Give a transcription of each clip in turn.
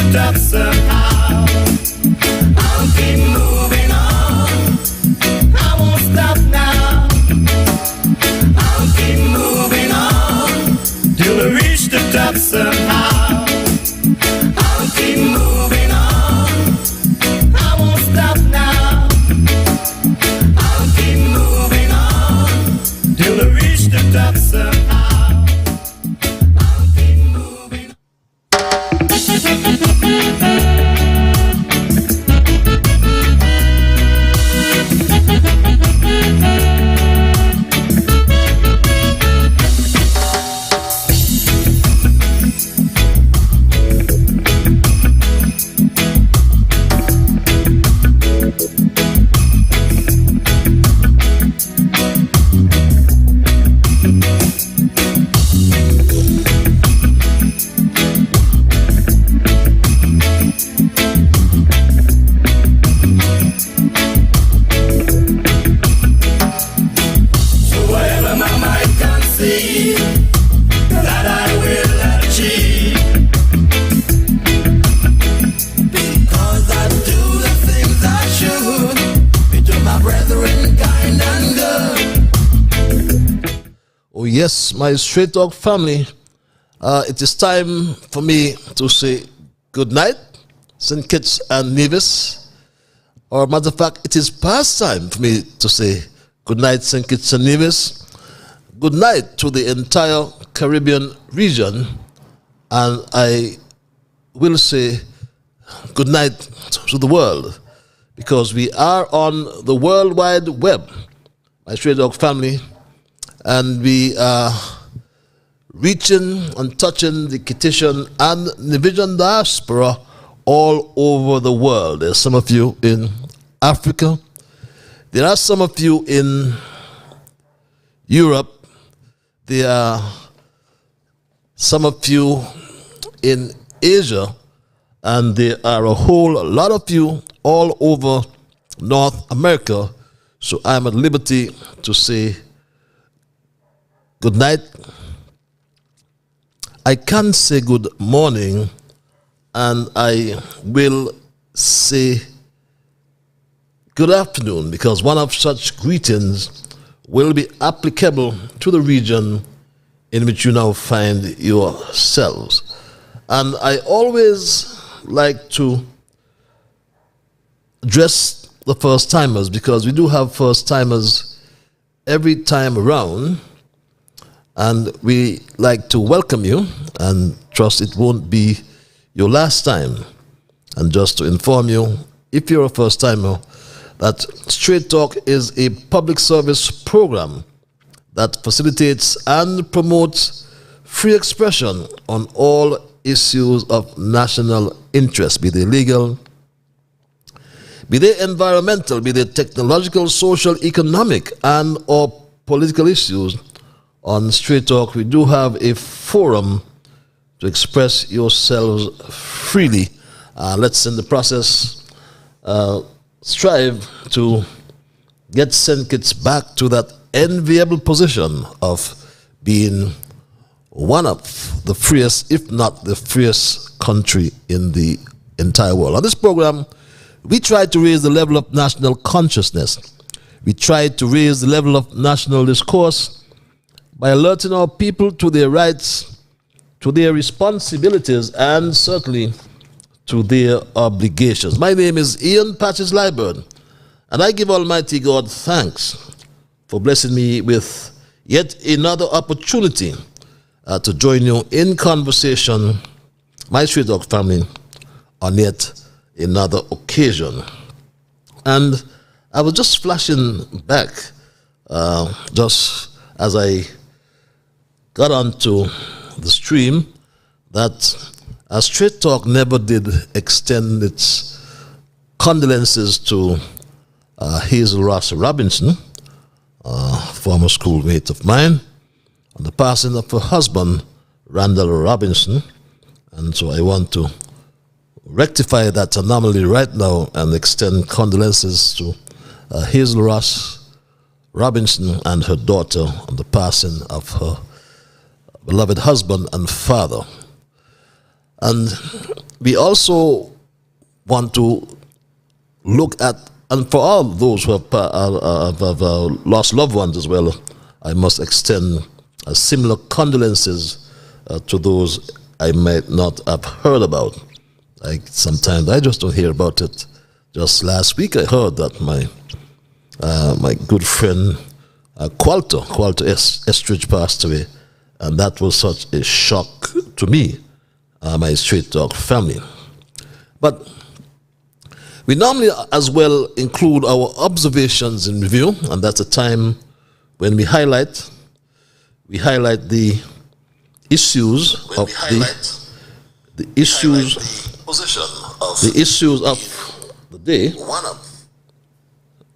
the top somehow. I'll keep moving on. I won't stop now. I'll keep moving on till I reach the top somehow. I'll keep moving on. I won't stop now. I'll keep moving on till I reach the top somehow. I'll keep moving on. Yes, my Straight Talk family, it is time for me to say good night, St. Kitts and Nevis. Or matter of fact, it is past time for me to say good night, St. Kitts and Nevis. Good night to the entire Caribbean region. And I will say good night to the world, because we are on the World Wide Web, my Straight Talk family. And we are reaching and touching the Kittitian and Nevision diaspora all over the world. There's some of you in Africa. There are some of you in Europe. There are some of you in Asia. And there are a whole lot of you all over North America. So I'm at liberty to say good night. I can say good morning, and I will say good afternoon, because one of such greetings will be applicable to the region in which you now find yourselves. And I always like to address the first-timers, because we do have first-timers every time around. And we like to welcome you and trust it won't be your last time. And just to inform you, if you're a first timer, that Straight Talk is a public service program that facilitates and promotes free expression on all issues of national interest, be they legal, be they environmental, be they technological, social, economic, and or political issues. On Straight Talk, we do have a forum to express yourselves freely. Let's, in the process, strive to get St. Kitts back to that enviable position of being one of the freest, if not the freest country in the entire world. On this program, we try to raise the level of national consciousness. We try to raise the level of national discourse by alerting our people to their rights, to their responsibilities, and certainly to their obligations. My name is Ian Patches Liburn, and I give Almighty God thanks for blessing me with yet another opportunity to join you in conversation, my Straight Talk family, on yet another occasion. And I was just flashing back, just as I got onto the stream, that Straight Talk never did extend its condolences to Hazel Ross Robinson, former schoolmate of mine, on the passing of her husband, Randall Robinson. And so I want to rectify that anomaly right now and extend condolences to Hazel Ross Robinson and her daughter on the passing of her beloved husband and father. And we also want to look at, and for all those who have lost loved ones as well, I must extend similar condolences to those I might not have heard about. Like sometimes I just don't hear about it. Just last week I heard that my good friend Qualter Estridge passed away, and that was such a shock to me, my Straight Talk family. But we normally as well include our observations in review, and that's a time when we highlight the issues of the issues of the day.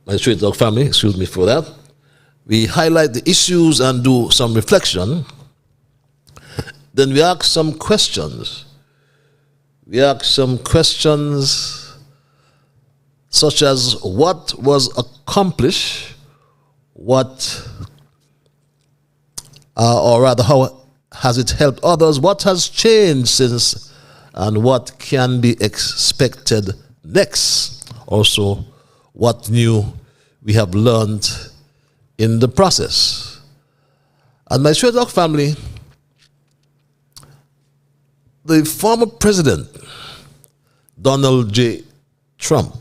My Straight Talk family, excuse me for that. We highlight the issues and do some reflection. Then we ask some questions. We ask some questions such as what was accomplished, what, or rather, how has it helped others, what has changed since, and what can be expected next. Also, what new we have learned in the process. And my Straight Talk family, the former president, Donald J. Trump,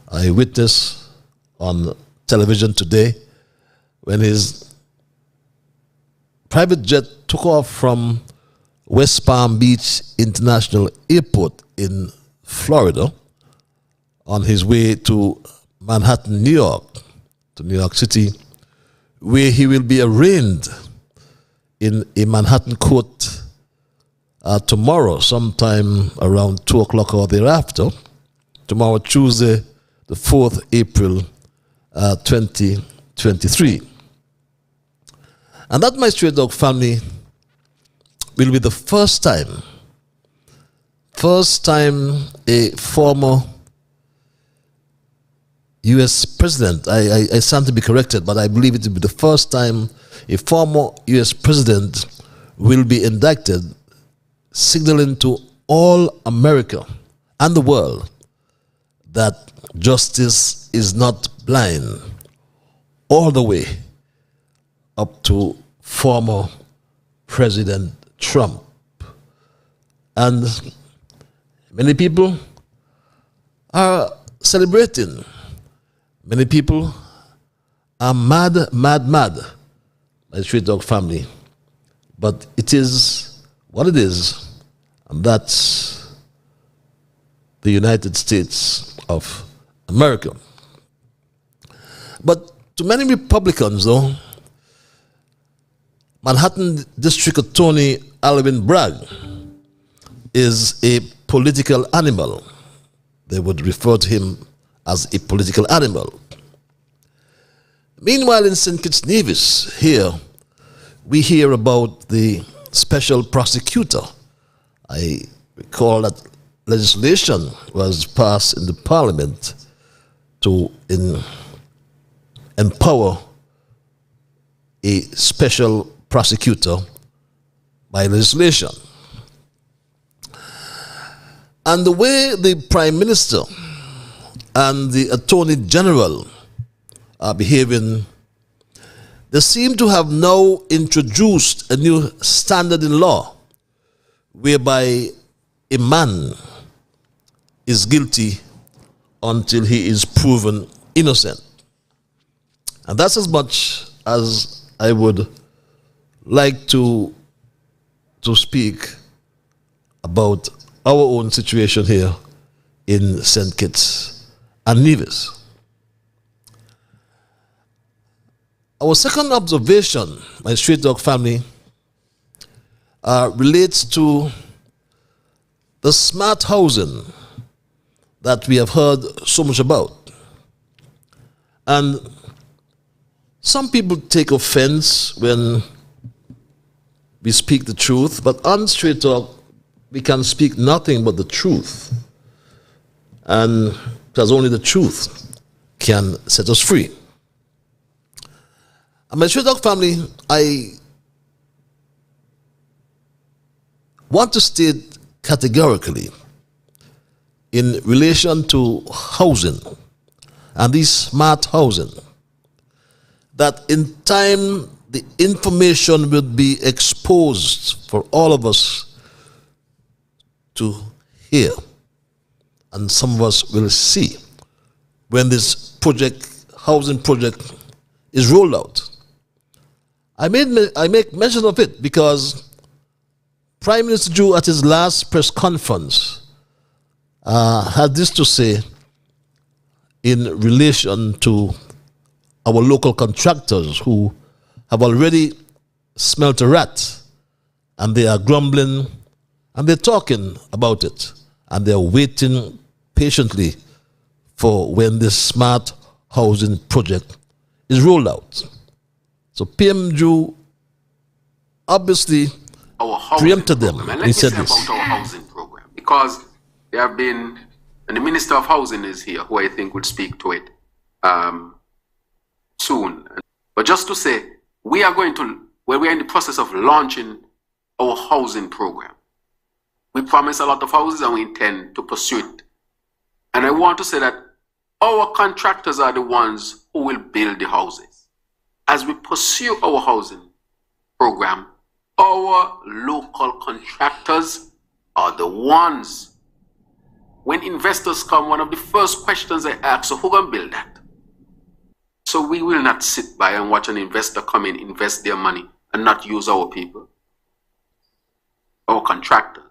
I witnessed on television today when his private jet took off from West Palm Beach International Airport in Florida on his way to Manhattan, New York, to New York City, where he will be arraigned in a Manhattan court tomorrow, sometime around 2 o'clock or thereafter, tomorrow, Tuesday, the 4th April 2023. And that, my Straight Dog family, will be the first time a former U.S. president, I stand to be corrected, but I believe it will be the first time a former U.S. president will be indicted, signaling to all America and the world that justice is not blind, all the way up to former President Trump. And many people are celebrating. Many people are mad, my Straight Dog family. But it is what it is, and that's the United States of America. But to many Republicans, though, Manhattan District Attorney Alvin Bragg is a political animal. They would refer to him as a political animal. Meanwhile, in St. Kitts Nevis, here, we hear about the special prosecutor. I recall that legislation was passed in the parliament to empower a special prosecutor by legislation. And the way the Prime Minister and the Attorney General are behaving, they seem to have now introduced a new standard in law whereby a man is guilty until he is proven innocent. And that's as much as I would like to speak about our own situation here in St. Kitts and Nevis. Our second observation, my Straight Dog family, relates to the smart housing that we have heard so much about. And some people take offense when we speak the truth, but on Straight Talk, we can speak nothing but the truth. And because only the truth can set us free. And my Straight Talk family, I want to state categorically in relation to housing and this smart housing, that in time the information will be exposed for all of us to hear, and some of us will see when this housing project is rolled out. I make mention of it because Prime Minister Jew at his last press conference had this to say in relation to our local contractors who have already smelt a rat, and they are grumbling and they're talking about it, and they're waiting patiently for when this smart housing project is rolled out. So PM Jew obviously preempted them. He said this about our housing program, because there have been, and the Minister of Housing is here, who I think would speak to it soon. But just to say, we are in the process of launching our housing program. We promise a lot of houses and we intend to pursue it. And I want to say that our contractors are the ones who will build the houses. As we pursue our housing program, our local contractors are the ones. When investors come, one of the first questions I ask, so who can build that? So we will not sit by and watch an investor come in, invest their money, and not use our people. Our contractors,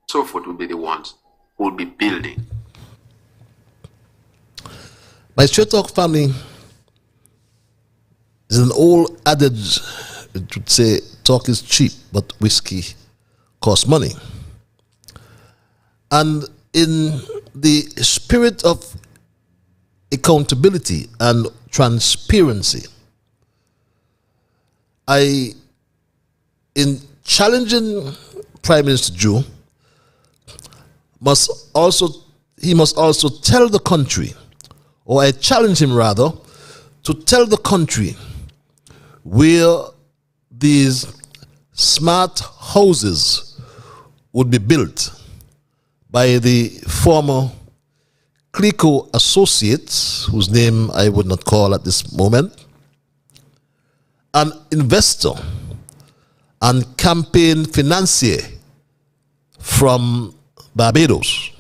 so forth, will be the ones who will be building. My Straight Talk family is an old adage. It would say, talk is cheap, but whiskey costs money. And in the spirit of accountability and transparency, in challenging Prime Minister Jew, he must also tell the country, or I challenge him rather, to tell the country where these smart houses would be built by the former Clico associates, whose name I would not call at this moment, an investor and campaign financier from Barbados,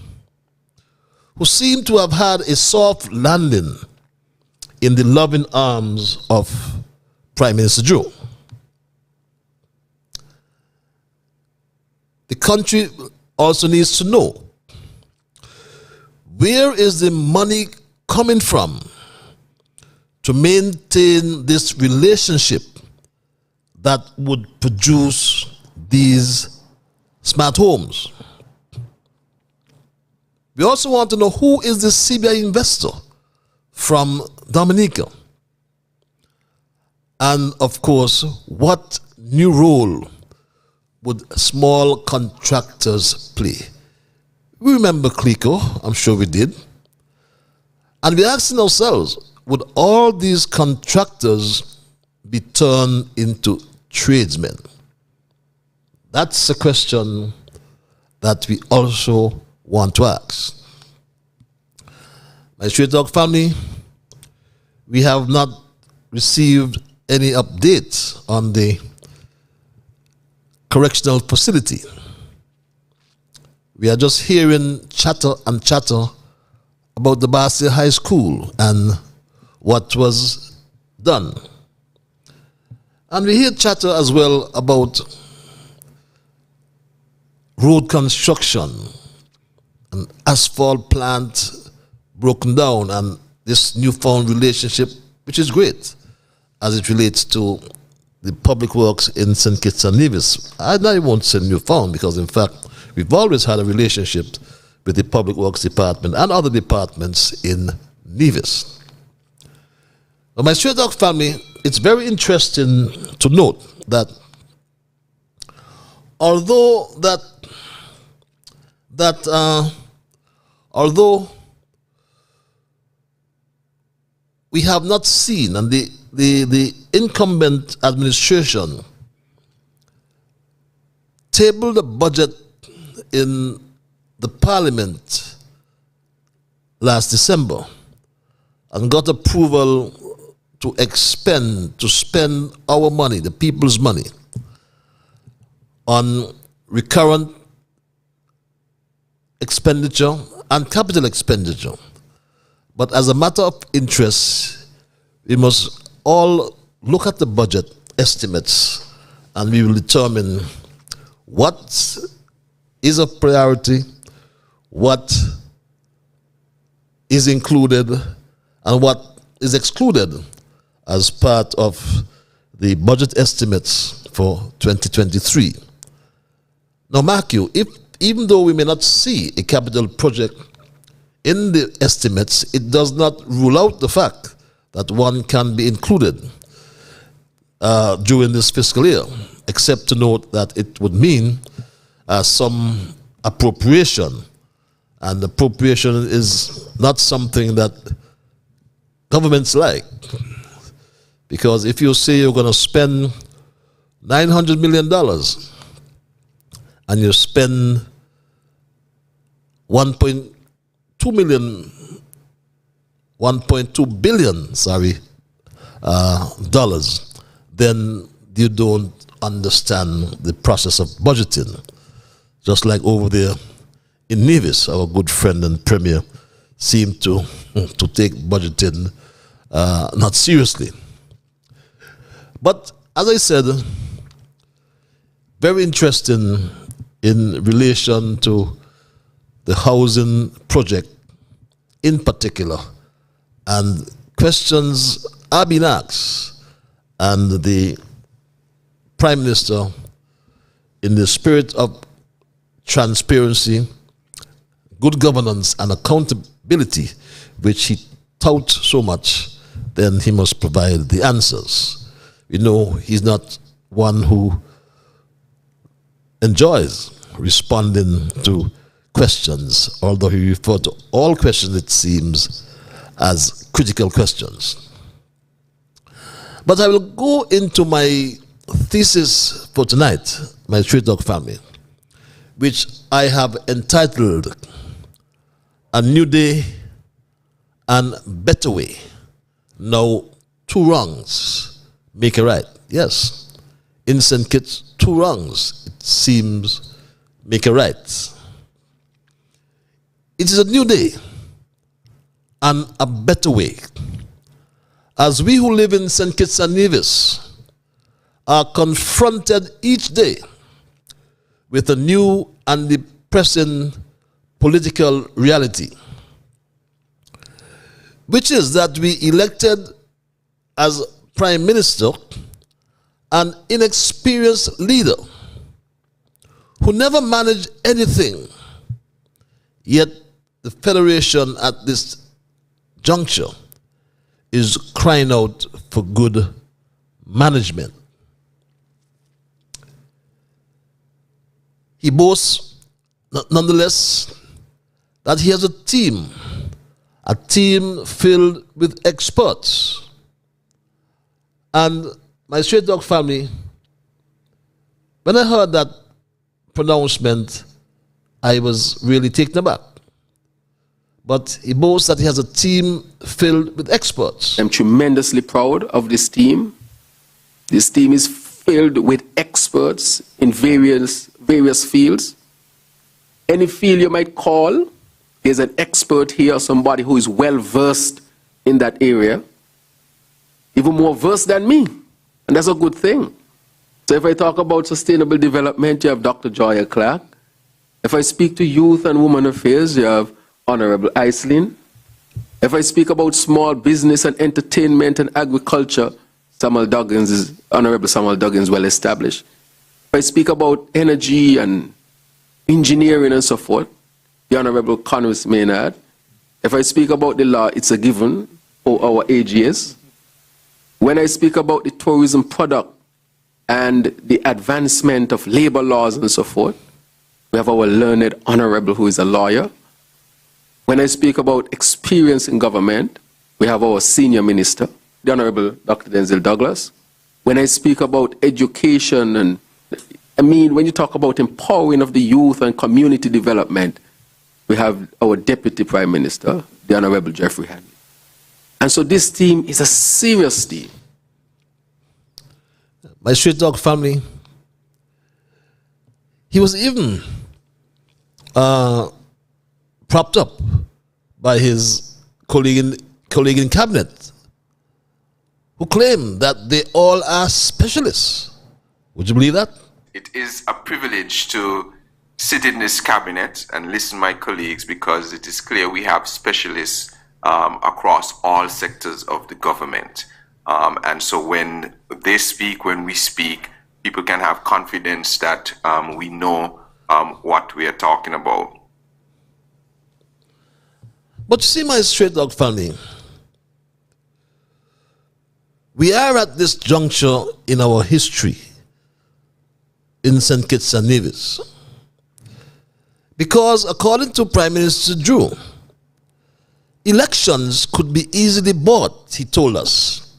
who seemed to have had a soft landing in the loving arms of Prime Minister Joe. The country also needs to know, where is the money coming from to maintain this relationship that would produce these smart homes? We also want to know, who is the CBI investor from Dominica? And of course, what new role would small contractors play? We remember Clico, I'm sure we did. And we're asking ourselves, would all these contractors be turned into tradesmen? That's a question that we also want to ask. My Straight Talk family, we have not received any updates on the correctional facility. We are just hearing chatter and chatter about the Basel High School and what was done. And we hear chatter as well about road construction and asphalt plant broken down, and this newfound relationship, which is great as it relates to the public works in St. Kitts and Nevis. I won't say newfound, because in fact, we've always had a relationship with the Public Works Department and other departments in Nevis. But my Straight Talk family, it's very interesting to note that although we have not seen, and the incumbent administration tabled a budget in the Parliament last December and got approval to spend our money, the people's money, on recurrent expenditure and capital expenditure. But as a matter of interest, we must all look at the budget estimates and we will determine what is a priority, what is included, and what is excluded as part of the budget estimates for 2023. Now, mark you, even though we may not see a capital project in the estimates, it does not rule out the fact that one can be included during this fiscal year, except to note that it would mean some appropriation, and appropriation is not something that governments like, because if you say you're going to spend $900 million and you spend 1.2 billion, dollars, then you don't understand the process of budgeting. Just like over there in Nevis, our good friend and premier seemed to take budgeting not seriously. But as I said, very interesting in relation to the housing project in particular, and questions are being asked, and the Prime Minister, in the spirit of transparency, good governance and accountability, which he touts so much, then he must provide the answers. We know he's not one who enjoys responding to questions, although he referred to all questions, it seems, as critical questions. But I will go into my thesis for tonight, my Straight Dog family, which I have entitled A New Day and Better Way. Now, two wrongs make a right. Yes, in St. Kitts, two wrongs, it seems, make a right. It is a new day and a better way. As we who live in St. Kitts and Nevis are confronted each day with a new and depressing political reality, which is that we elected as Prime Minister an inexperienced leader who never managed anything, yet the Federation at this juncture is crying out for good management. He boasts, nonetheless, that he has a team filled with experts. And my Straight Dog family, when I heard that pronouncement, I was really taken aback. But he boasts that he has a team filled with experts. I'm tremendously proud of this team. This team is filled with experts in various fields. Any field you might call, there's an expert here, somebody who is well versed in that area, even more versed than me, and that's a good thing. So if I talk about sustainable development, you have Dr. Joya Clark. If I speak to youth and women affairs, you have Honorable Iselin. If I speak about small business and entertainment and agriculture, Honorable Samuel Duggins, well established. If I speak about energy and engineering and so forth, the Honorable Conwys Maynard. If I speak about the law, it's a given for our AGS. When I speak about the tourism product and the advancement of labor laws and so forth, we have our learned Honorable who is a lawyer. When I speak about experience in government, we have our senior minister, the Honorable Dr. Denzel Douglas. When I speak about education and I mean, when you talk about empowering of the youth and community development, we have our Deputy Prime Minister, the Honorable Jeffrey Hanley. And so this team is a serious team. My Street Dog family, he was even propped up by his colleague in cabinet, who claim that they all are specialists. Would you believe that? It is a privilege to sit in this cabinet and listen to my colleagues, because it is clear we have specialists across all sectors of the government. And so when they speak, when we speak, people can have confidence that we know what we are talking about. But you see, my Straight Dog family, we are at this juncture in our history in St. Kitts and Nevis. Because according to Prime Minister Drew, elections could be easily bought, he told us.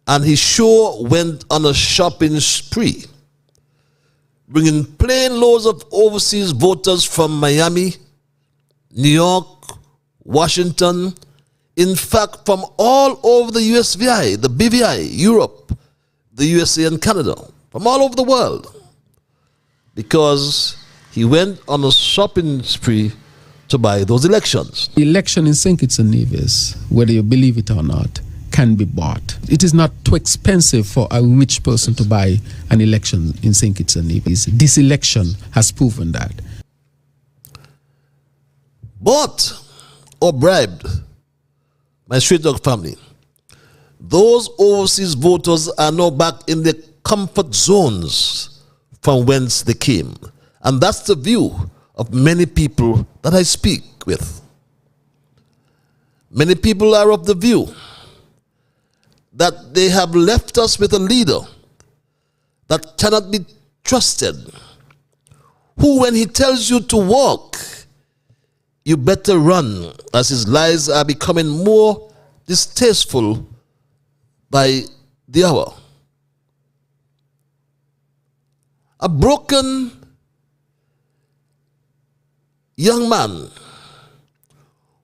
And he sure went on a shopping spree, bringing plane loads of overseas voters from Miami, New York, Washington, in fact, from all over the USVI, the BVI, Europe, the USA and Canada, from all over the world, because he went on a shopping spree to buy those elections. The election in St. Kitts and Nevis, whether you believe it or not, can be bought. It is not too expensive for a rich person to buy an election in St. Kitts and Nevis. This election has proven that. Bought or bribed, my Street Dog family, those overseas voters are now back in their comfort zones from whence they came. And that's the view of many people that I speak with. Many people are of the view that they have left us with a leader that cannot be trusted, who, when he tells you to walk, you better run, as his lies are becoming more distasteful by the hour. A broken young man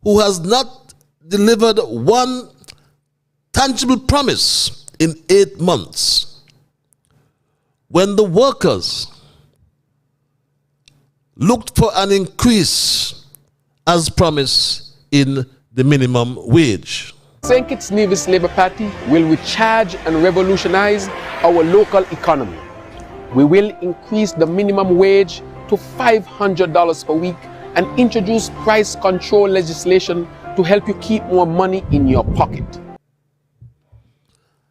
who has not delivered one tangible promise in 8 months, when the workers looked for an increase as promised in the minimum wage. St. Kitts Nevis Labour Party will recharge and revolutionize our local economy. We will increase the minimum wage to $500 per week and introduce price control legislation to help you keep more money in your pocket.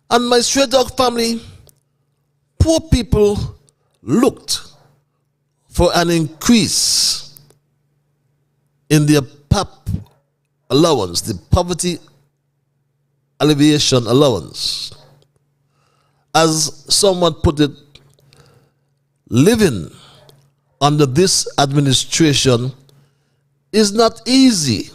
And my Straight Dog family, poor people looked for an increase in their PAP allowance, the poverty alleviation allowance. As someone put it, living under this administration is not easy.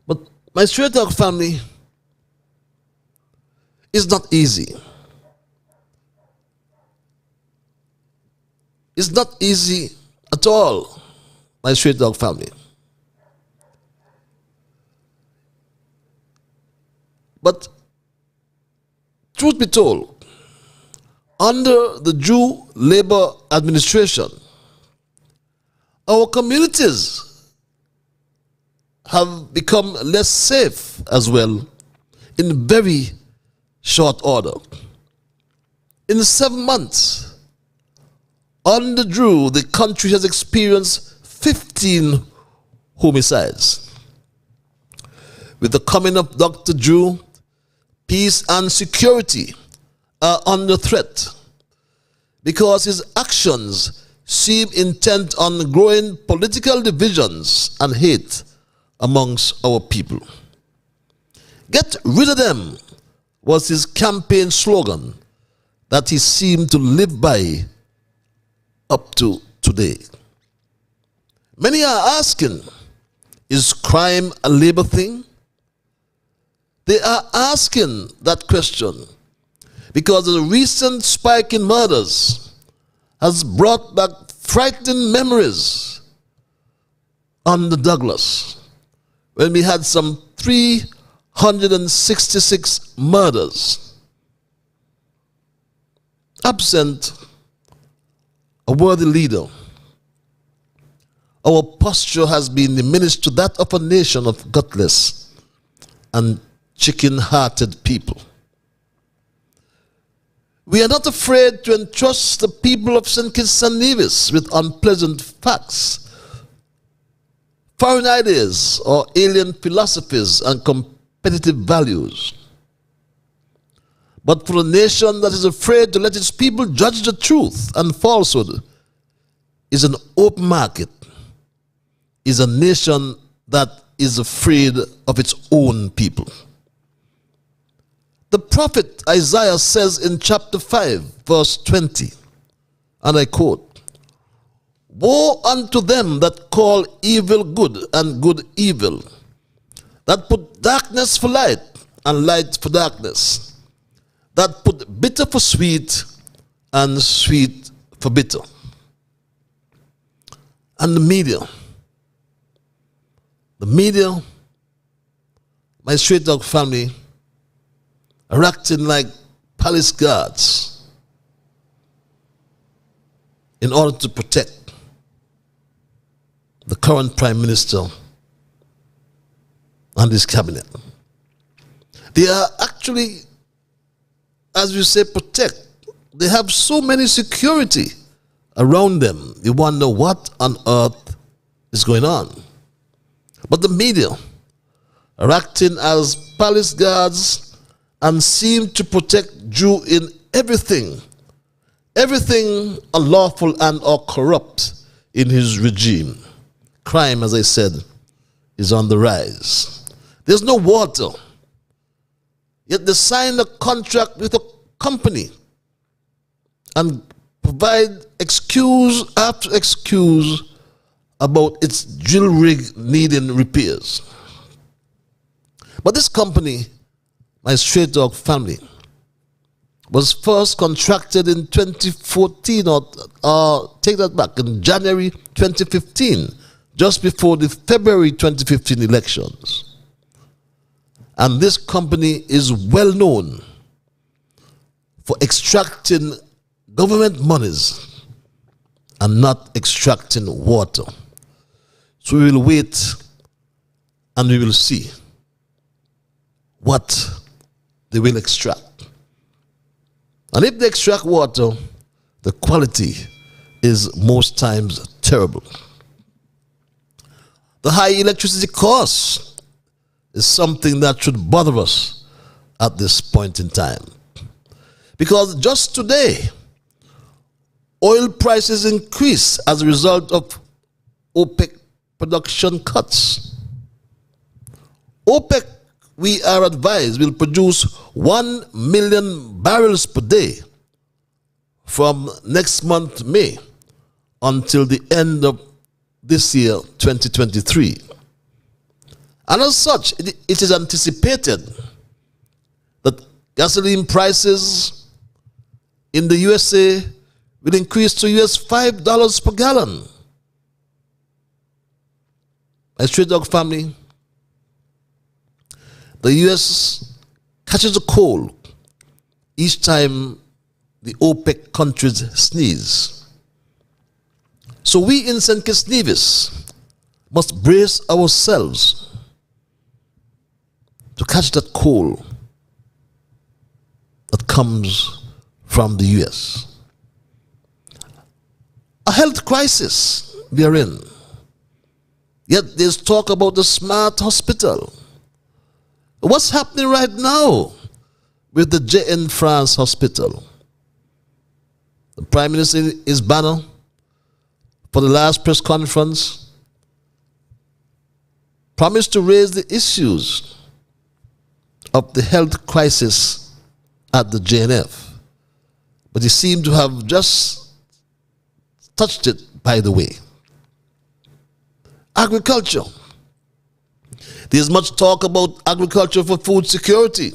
But my Straight Dog family, is not easy. It's not easy at all, my Straight Dog family. But truth be told, under the Jew Labor administration, our communities have become less safe as well in very short order. In 7 months, under Drew, the country has experienced 15 homicides. With the coming of Dr. Drew, peace and security are under threat because his actions seem intent on growing political divisions and hate amongst our people. Get rid of them was his campaign slogan that he seemed to live by up to today. Many are asking, is crime a labor thing? They are asking that question because the recent spike in murders has brought back frightening memories on the Douglas, when we had some 366 murders. Absent a worthy leader, our posture has been diminished to that of a nation of gutless and chicken-hearted people. We are not afraid to entrust the people of St. Kitts and Nevis with unpleasant facts, foreign ideas, or alien philosophies and competitive values. But for a nation that is afraid to let its people judge the truth and falsehood is an open market, is a nation that is afraid of its own people. The prophet Isaiah says in chapter 5, verse 20, and I quote, "Woe unto them that call evil good and good evil, that put darkness for light and light for darkness, that put bitter for sweet and sweet for bitter." And the media, my straight dog family, are acting like palace guards in order to protect the current prime minister and his cabinet. They are actually, as you say, protect. They have so many security around them. You wonder what on earth is going on. But the media are acting as palace guards and seem to protect Jew in everything unlawful and or corrupt in his regime. Crime, as I said, is on the rise. There's no water, yet they signed a contract with a company and provide excuse after excuse about its drill rig needing repairs. But this company, my straight dog family, was first contracted in 2014, or take that back, in January 2015, just before the February 2015 elections. And this company is well known for extracting government monies and not extracting water. So we will wait and we will see what they will extract. And if they extract water, the quality is most times terrible. The high electricity cost is something that should bother us at this point in time. Because just today, oil prices increase as a result of OPEC production cuts. OPEC, we are advised, will produce 1 million barrels per day from next month, May, until the end of this year, 2023. And as such, it is anticipated that gasoline prices in the USA will increase to US $5 per gallon. My straight dog family, the US catches a cold each time the OPEC countries sneeze. So we in St. Kitts Nevis must brace ourselves to catch that cold that comes from the US. A health crisis we are in. Yet there's talk about the smart hospital. What's happening right now with the JN France hospital? The Prime Minister in his banner for the last press conference promised to raise the issues of the health crisis at the JNF, but he seemed to have just touched it by the way. Agriculture. There's much talk about agriculture for food security,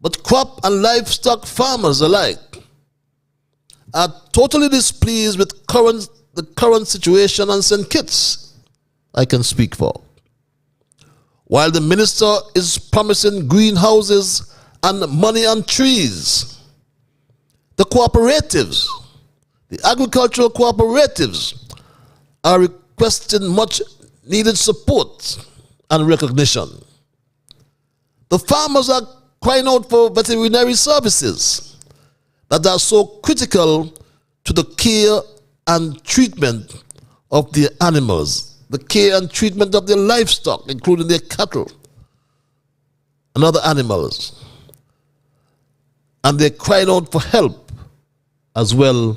but crop and livestock farmers alike are totally displeased with the current situation on St. Kitts, I can speak for. While the minister is promising greenhouses and money on trees, the cooperatives, the agricultural cooperatives, are requesting much needed support and recognition. The farmers are crying out for veterinary services that are so critical to the care and treatment of their animals, the care and treatment of their livestock, including their cattle and other animals. And they're crying out for help as well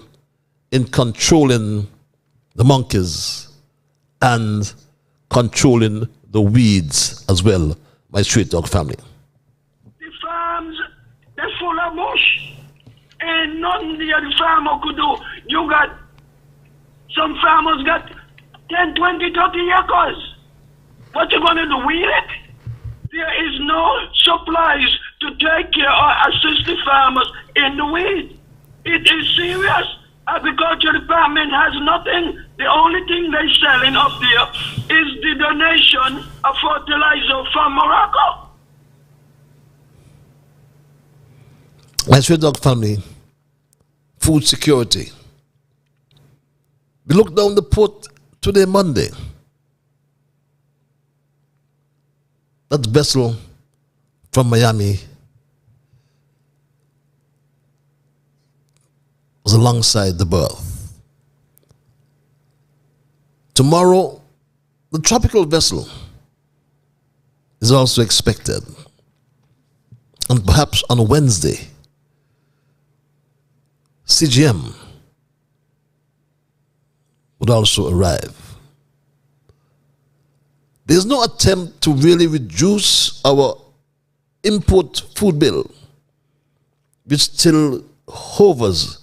in controlling the monkeys and controlling the weeds as well, my street dog family. The farms, they're full of bush. And nothing the other farmer could do. You got, some farmers got 10, 20, 30 acres. What you going to do, weed it? There is no supplies to take care or assist the farmers in the weed. It is serious. Agriculture department has nothing. The only thing they're selling up there is the donation of fertilizer from Morocco. My street dog family, food security. We looked down the port today, Monday. That vessel from Miami was alongside the berth. Tomorrow, the tropical vessel is also expected. And perhaps on Wednesday, CGM would also arrive. There's no attempt to really reduce our import food bill, which still hovers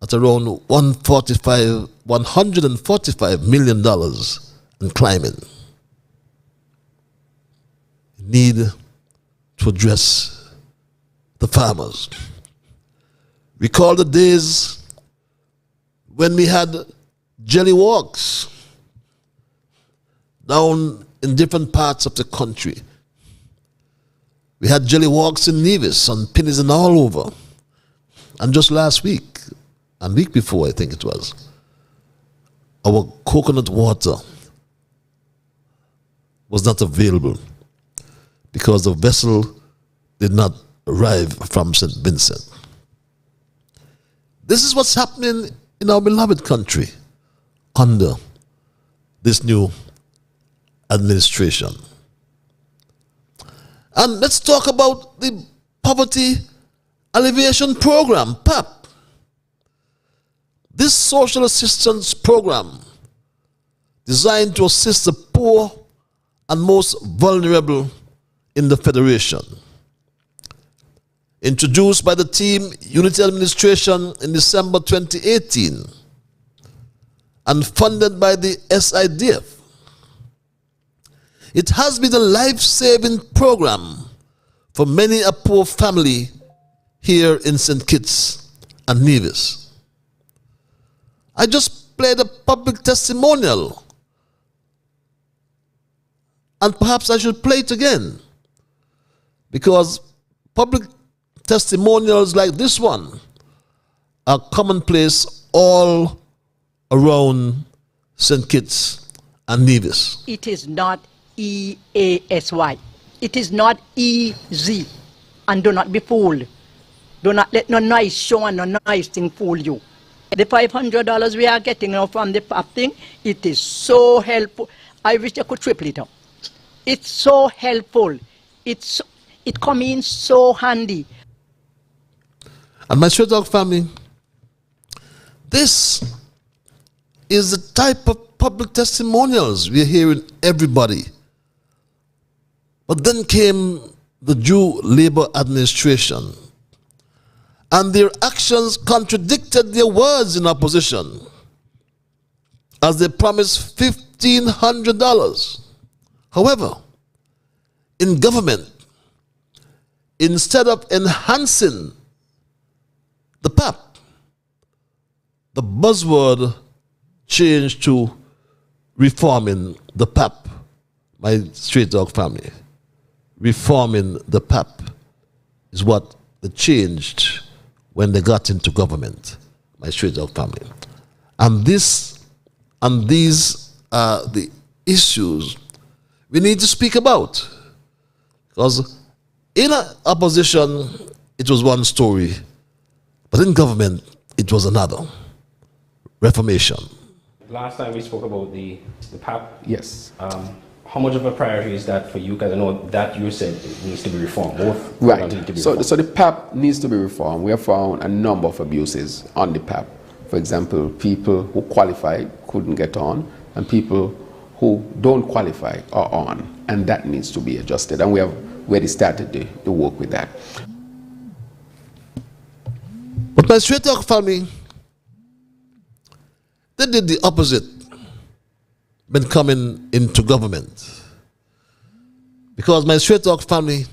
at around $145 million and climbing. Need to address the farmers. Recall the days when we had jelly walks down in different parts of the country. We had jelly walks in Nevis, on Pinnies and all over. And just last week, and week before I think it was, our coconut water was not available because the vessel did not arrive from St. Vincent. This is what's happening in our beloved country under this new administration. And let's talk about the Poverty Alleviation Program, PAP. This social assistance program designed to assist the poor and most vulnerable in the Federation. Introduced by the Team Unity Administration in December 2018 and funded by the SIDF. It has been a life-saving program for many a poor family here in St. Kitts and Nevis. I just played a public testimonial, and perhaps I should play it again, because public testimonials like this one are commonplace all around St. Kitts and Nevis. It is not EASY. It is not easy. And do not be fooled. Do not let no nice show and no nice thing fool you. The $500 we are getting now from the PAP thing, it is so helpful. I wish they could triple it up. It's so helpful. It comes in so handy. And my Straight Dog family, this is the type of public testimonials we're hearing everybody But then came the Jew Labor Administration, and their actions contradicted their words in opposition, as they promised $1,500. However, in government, instead of enhancing the PAP, the buzzword changed to reforming the PAP. My straight dog family. Reforming the PAP is what they changed when they got into government. My straight dog family. And these are the issues we need to speak about. Because in opposition, it was one story, but in government, it was another. Reformation. Last time we spoke about the PAP. Yes. How much of a priority is that for you? Because I know that you said it needs to be reformed. Both Right. need to be So reformed. the PAP needs to be reformed. We have found a number of abuses on the PAP. For example, people who qualified couldn't get on, and people who don't qualify are on, and that needs to be adjusted. And we have already started the work with that. But my straight dog family, they did the opposite when coming into government. Because my straight dog family,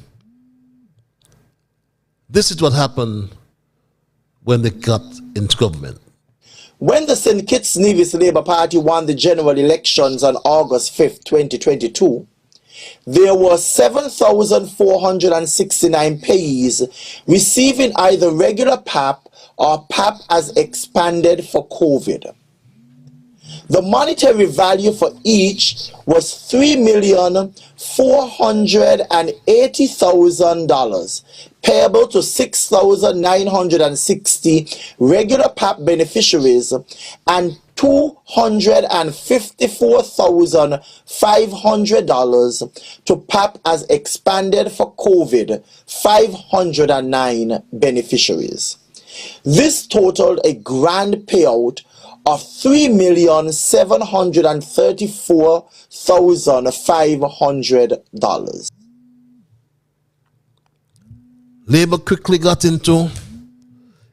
this is what happened when they got into government. When the St. Kitts Nevis Labour Party won the general elections on August 5th, 2022, there were 7,469 payees receiving either regular PAP or PAP as expanded for COVID. The monetary value for each was $3,480,000, payable to 6,960 regular PAP beneficiaries and $254,500 to PAP as expanded for COVID 509 beneficiaries. This totaled a grand payout of $3,734,500. Labour quickly got into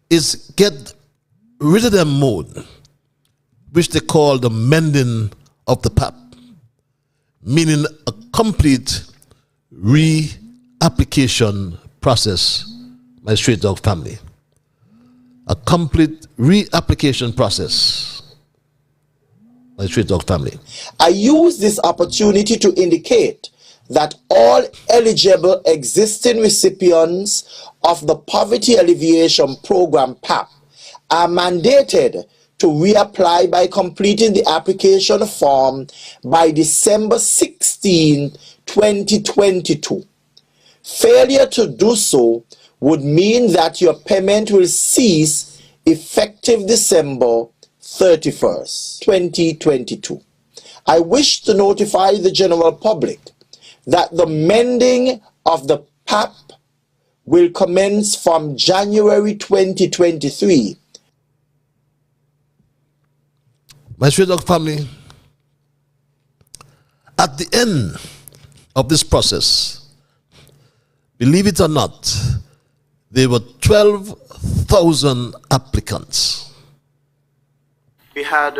is get rid of them mode, which they call the mending of the PAP, meaning a complete reapplication process, my straight dog family. A complete reapplication process, my straight dog family. I use this opportunity to indicate that all eligible existing recipients of the Poverty Alleviation Program PAP are mandated to reapply by completing the application form by December 16, 2022. Failure to do so would mean that your payment will cease effective December 31st, 2022. I wish to notify the general public that the mending of the PAP will commence from January 2023. My straight dog family, at the end of this process, believe it or not, there were 12,000 applicants. We had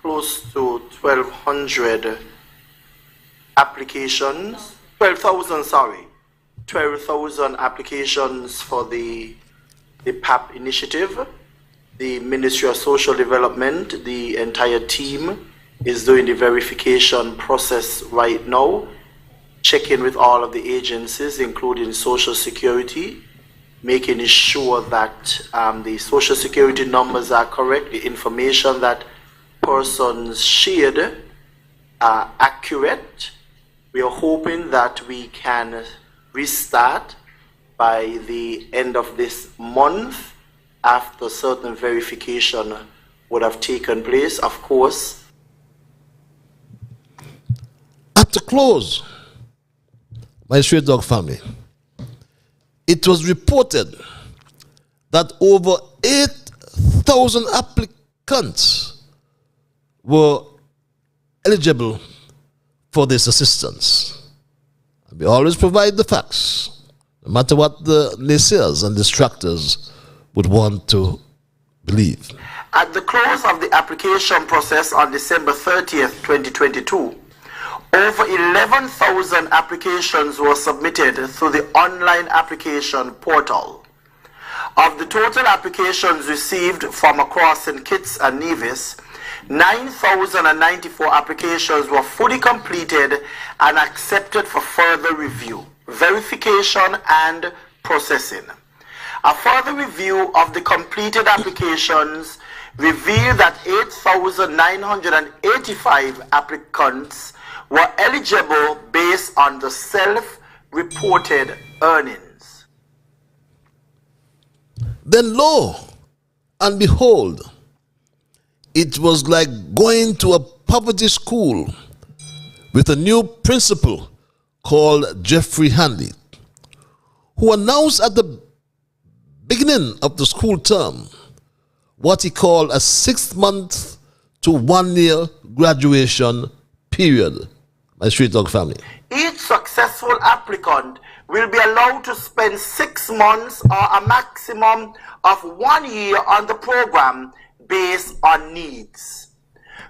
close to 1,200 applications, 12,000 applications for the PAP initiative. The Ministry of Social Development, the entire team is doing the verification process right now, checking with all of the agencies, including Social Security, making sure that the Social Security numbers are correct, the information that persons shared are accurate. We are hoping that we can restart by the end of this month after certain verification would have taken place, of course. At the close, my straight dog family, it was reported that over 8,000 applicants were eligible for this assistance. We always provide the facts, no matter what the naysayers and distractors would want to believe. At the close of the application process on December 30th, 2022, over 11,000 applications were submitted through the online application portal. Of the total applications received from across St. Kitts and Nevis, 9,094 applications were fully completed and accepted for further review, verification, and processing. A further review of the completed applications revealed that 8,985 applicants were eligible based on the self-reported earnings. Then lo and behold, it was like going to a poverty school with a new principal called Jeffrey Handy, who announced at the beginning of the school term what he called a 6-month to 1 year graduation period. My Street Dog family. Each successful applicant will be allowed to spend 6 months or a maximum of 1 year on the program based on needs.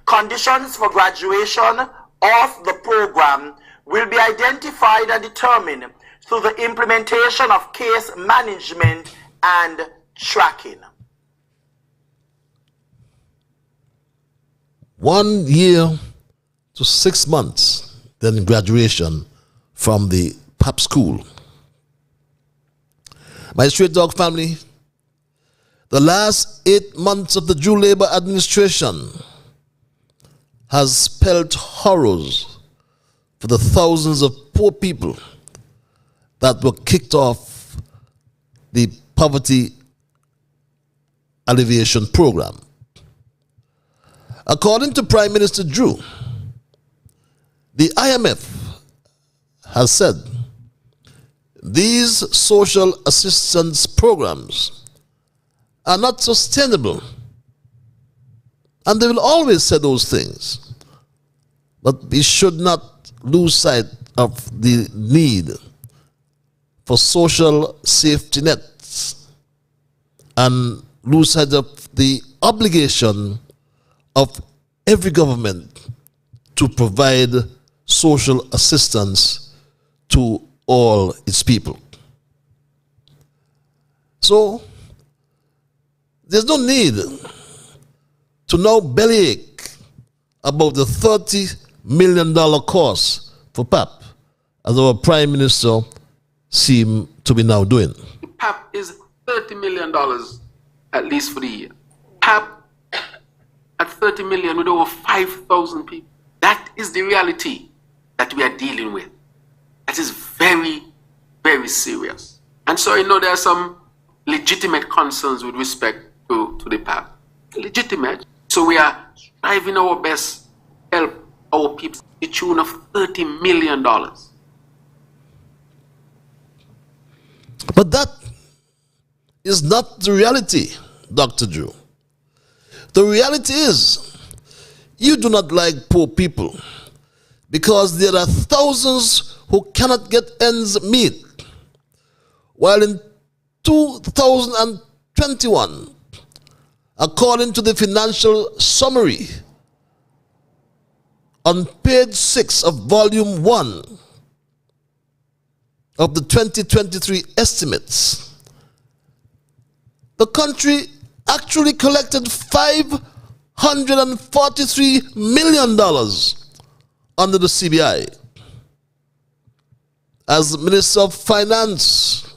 Conditions for graduation of the program will be identified and determined through the implementation of case management and tracking. 1 year to 6 months, then graduation from the PAP school. My Straight Dog family, the last 8 months of the Jew Labor Administration has spelled horrors for the thousands of poor people that were kicked off the poverty alleviation program. According to Prime Minister Drew, the IMF has said these social assistance programs are not sustainable, and they will always say those things. But we should not lose sight of the need for social safety nets and lose sight of the obligation of every government to provide social assistance to all its people. So, there's no need to now bellyache about the $30 million cost for PAP, as our Prime Minister seems to be now doing. PAP is $30 million at least for the year. PAP at $30 million with over 5,000 people. That is the reality that we are dealing with. That is very, very serious. And so, there are some legitimate concerns with respect to the PAP. Legitimate. So we are striving our best to help our people to the tune of $30 million. But that is not the reality, Dr. Drew. The reality is, you do not like poor people because there are thousands who cannot get ends meet. While in 2021, according to the financial summary on page 6 of volume 1 of the 2023 estimates, the country actually collected $543 million under the CBI. As Minister of Finance,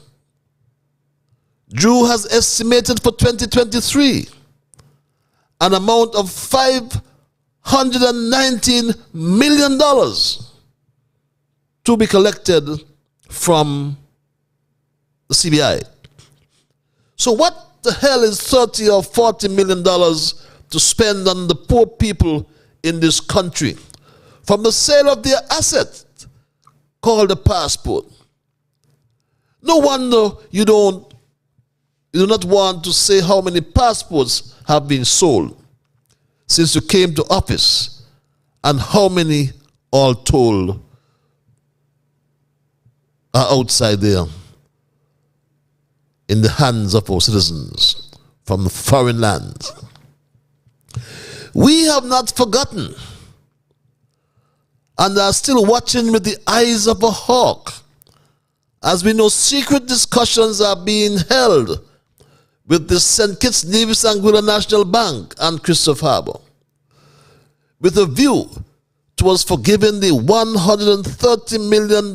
Drew has estimated for 2023 an amount of $519 million to be collected from the CBI. So what the hell is $30 or $40 million to spend on the poor people in this country from the sale of their asset called a passport? No wonder you do not want to say how many passports have been sold since you came to office and how many all told are outside there in the hands of our citizens from foreign lands. We have not forgotten and are still watching with the eyes of a hawk, as we know secret discussions are being held with the St. Kitts Nevis Anguilla National Bank and Christopher Harbour, with a view towards forgiving the $130 million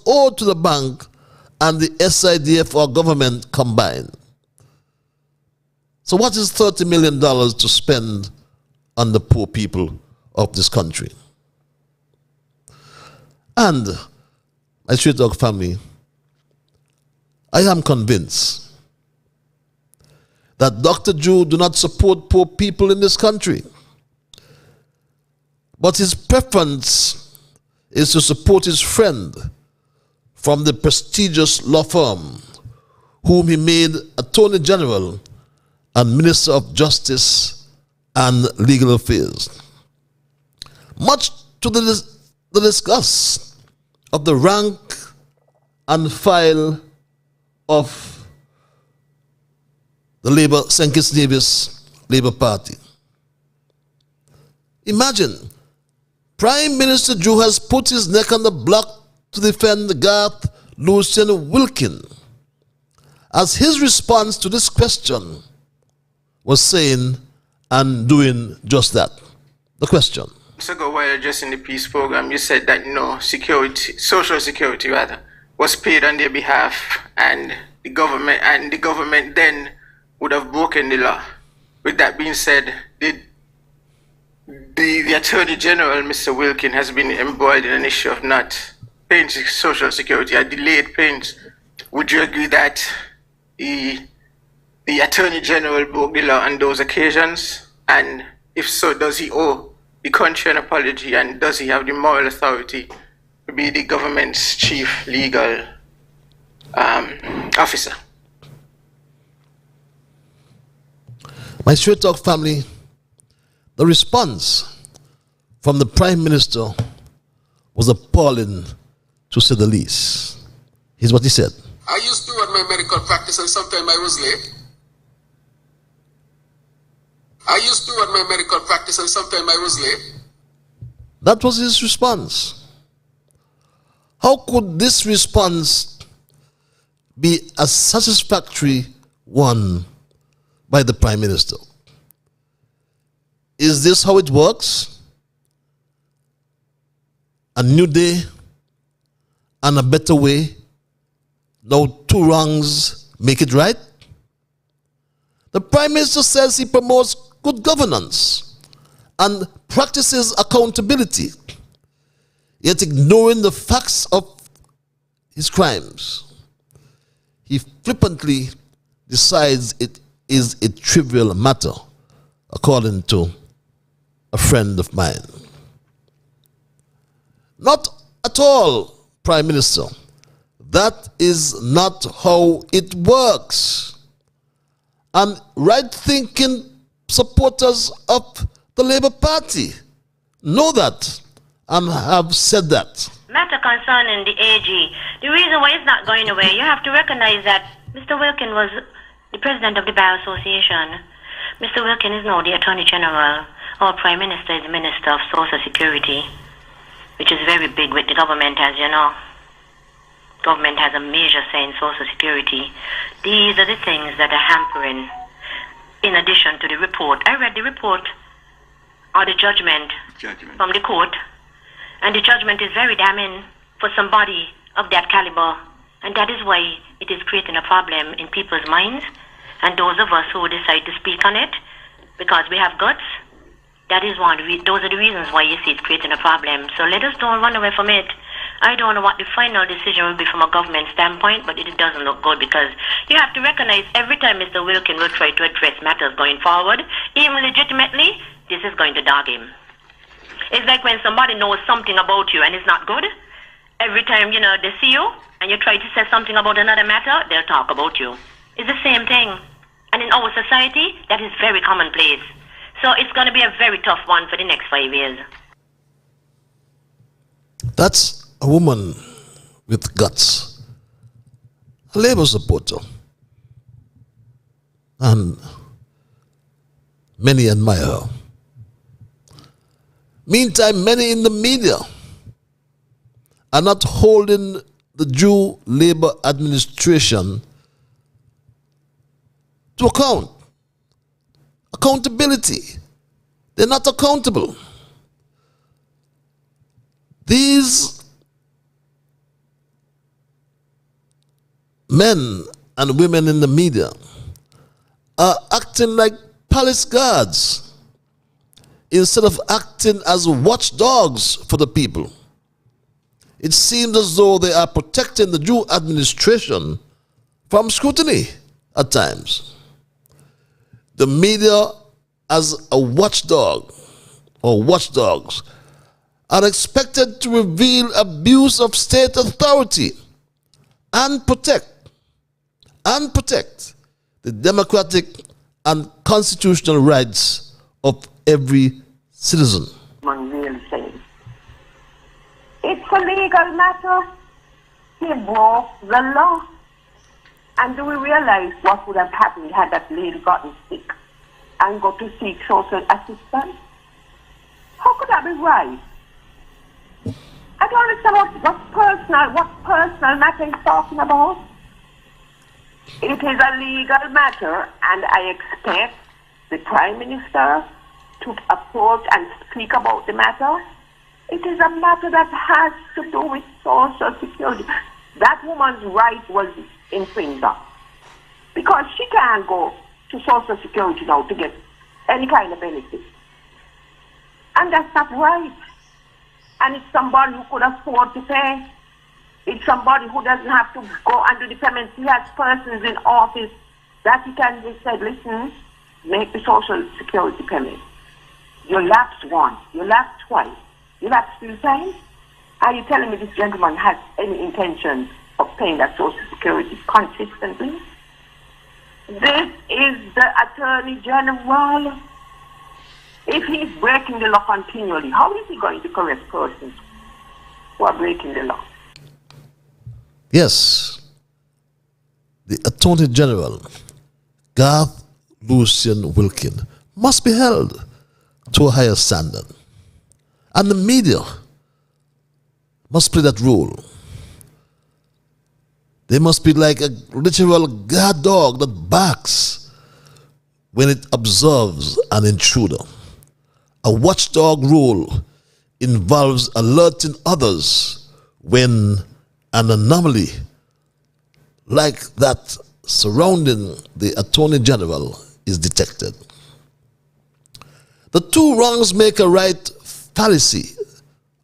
owed to the bank and the SIDF or government combined. So what is $30 million to spend on the poor people of this country? And my Straight Talk family, I am convinced that Dr. Drew do not support poor people in this country, but his preference is to support his friend from the prestigious law firm, whom he made Attorney General and Minister of Justice and Legal Affairs. Much to the disgust of the rank and file of the St. Kitts Nevis Labour Party. Imagine, Prime Minister Drew has put his neck on the block to defend Garth Lucian Wilkin, as his response to this question was saying and doing just that. The question. Ago, while addressing the peace program, you said that social security rather, was paid on their behalf, and the government then would have broken the law. With that being said, the Attorney General, Mr. Wilkin, has been embroiled in an issue of not paying social security, or delayed payments. Would you agree that the Attorney General broke the law on those occasions? And if so, does he owe the country an apology, and does he have the moral authority to be the government's chief legal officer? My Straight Talk family, the response from the Prime Minister was appalling, to say the least. Here's what he said. I used to run my medical practice and sometimes I was late. That was his response. How could this response be a satisfactory one by the Prime Minister? Is this how it works? A new day and a better way? Now two wrongs make it right? The Prime Minister says he promotes good governance and practices accountability, yet ignoring the facts of his crimes. He flippantly decides it is a trivial matter, according to a friend of mine. Not at all, Prime Minister. That is not how it works. And right-thinking supporters of the Labour Party know that and have said that. Matter concerning the AG, the reason why it's not going away, you have to recognize that Mr. Wilkin was the president of the Bar Association. Mr. Wilkin is now the Attorney General. Our Prime Minister is the Minister of Social Security, which is very big with the government, as you know. Government has a major say in Social Security. These are the things that are hampering, in addition to the report. I read the report, or the judgment from the court, and the judgment is very damning for somebody of that caliber, and that is why it is creating a problem in people's minds, and those of us who decide to speak on it, because we have guts. That is those are the reasons why you see it's creating a problem. So let us don't run away from it. I don't know what the final decision will be from a government standpoint, but it doesn't look good, because you have to recognize every time Mr. Wilkin will try to address matters going forward, even legitimately, this is going to dog him. It's like when somebody knows something about you and it's not good. Every time, they see you and you try to say something about another matter, they'll talk about you. It's the same thing. And in our society, that is very commonplace. So it's going to be a very tough one for the next 5 years. That's a woman with guts a Labour supporter. And many admire her. Meantime, many in the media are not holding the Jew Labour administration to account. Accountability. They're not accountable. These men and women in the media are acting like palace guards instead of acting as watchdogs for the people. It seems as though they are protecting the Jew administration from scrutiny at times. The media, as a watchdog or watchdogs, are expected to reveal abuse of state authority and protect the democratic and constitutional rights of every citizen. Really saying, it's a legal matter. He broke the law. And do we realize what would have happened had that lady gotten sick and got to seek social assistance? How could that be right? I don't understand what personal matter he's talking about. It is a legal matter, and I expect the Prime Minister to approach and speak about the matter. It is a matter that has to do with social security. That woman's right was infringed on because she can't go to social security now to get any kind of benefit. And that's not right. And it's somebody who could afford to pay. It's somebody who doesn't have to go under the payments. He has persons in office that he can just say, listen, make the social security payment. You lapsed once, you lapsed twice, you lapsed 3 times. Are you telling me this gentleman has any intention of paying that social security consistently? This is the Attorney General. If he's breaking the law continually, how is he going to correct persons who are breaking the law? Yes, the Attorney General, Garth Lucian Wilkin, must be held to a higher standard. And the media must play that role. They must be like a literal guard dog that barks when it observes an intruder. A watchdog role involves alerting others when an anomaly like that surrounding the Attorney General is detected. The two wrongs make a right fallacy.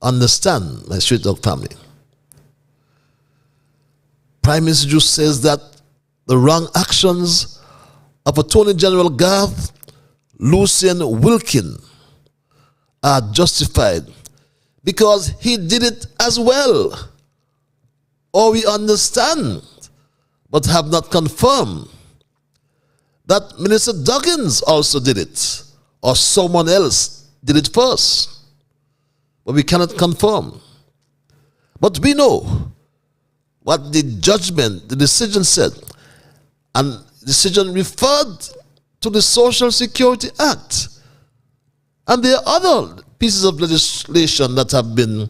Understand, my straight dog family. Prime Minister Juice says that the wrong actions of Attorney General Garth Lucian Wilkin are justified because he did it as well. Or we understand, but have not confirmed, that Minister Duggins also did it, or someone else did it first. But we cannot confirm. But we know what the judgment, the decision said, and the decision referred to the Social Security Act. And there are other pieces of legislation that have been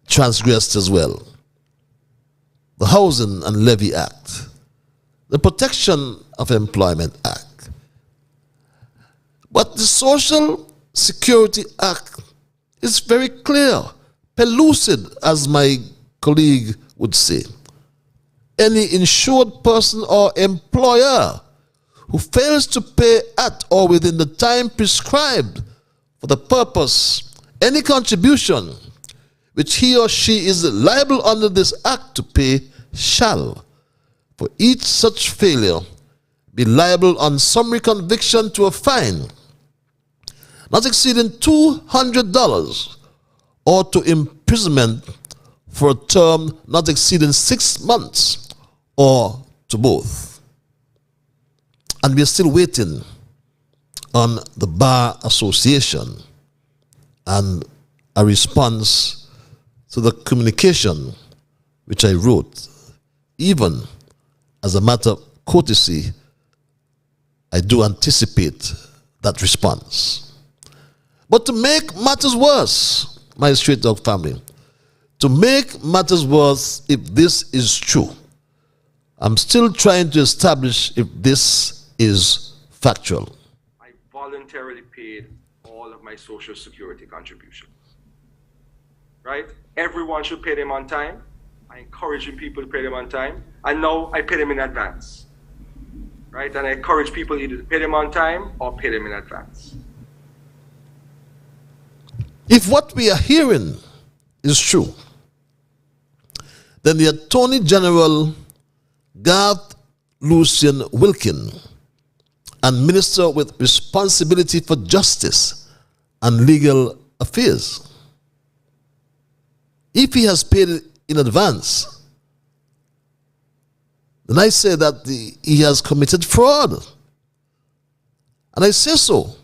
transgressed as well. The Housing and Levy Act, the Protection of Employment Act. But the Social Security Act is very clear, pellucid, as my colleague would say. Any insured person or employer who fails to pay at or within the time prescribed for the purpose any contribution which he or she is liable under this act to pay shall, for each such failure, be liable on summary conviction to a fine not exceeding $200 or to imprisonment for a term not exceeding 6 months or to both. And we are still waiting on the Bar Association and a response to the communication which I wrote even as a matter of courtesy, I do anticipate that response. But to make matters worse, my straight dog family, to make matters worse, if this is true, I'm still trying to establish if this is factual. I voluntarily paid all of my Social Security contributions. Right? Everyone should pay them on time. I encourage people to pay them on time. And now I pay them in advance. Right? And I encourage people either to pay them on time or pay them in advance. If what we are hearing is true, then the Attorney General Garth Lucian Wilkin and Minister with responsibility for justice and legal affairs, if he has paid it in advance, then I say that he has committed fraud. And I say so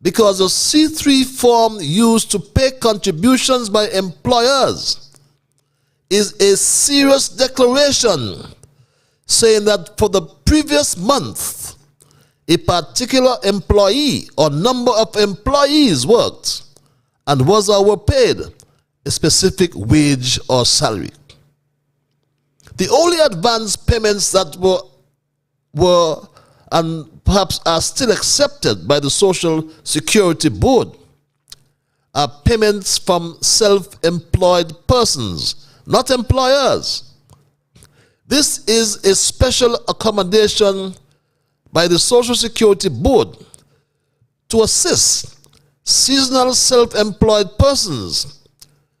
because the C3 form used to pay contributions by employers is a serious declaration saying that for the previous month, a particular employee or number of employees worked and was or were paid a specific wage or salary. The only advance payments that were and perhaps are still accepted by the Social Security Board are payments from self-employed persons, not employers. This is a special accommodation by the Social Security Board to assist seasonal self-employed persons,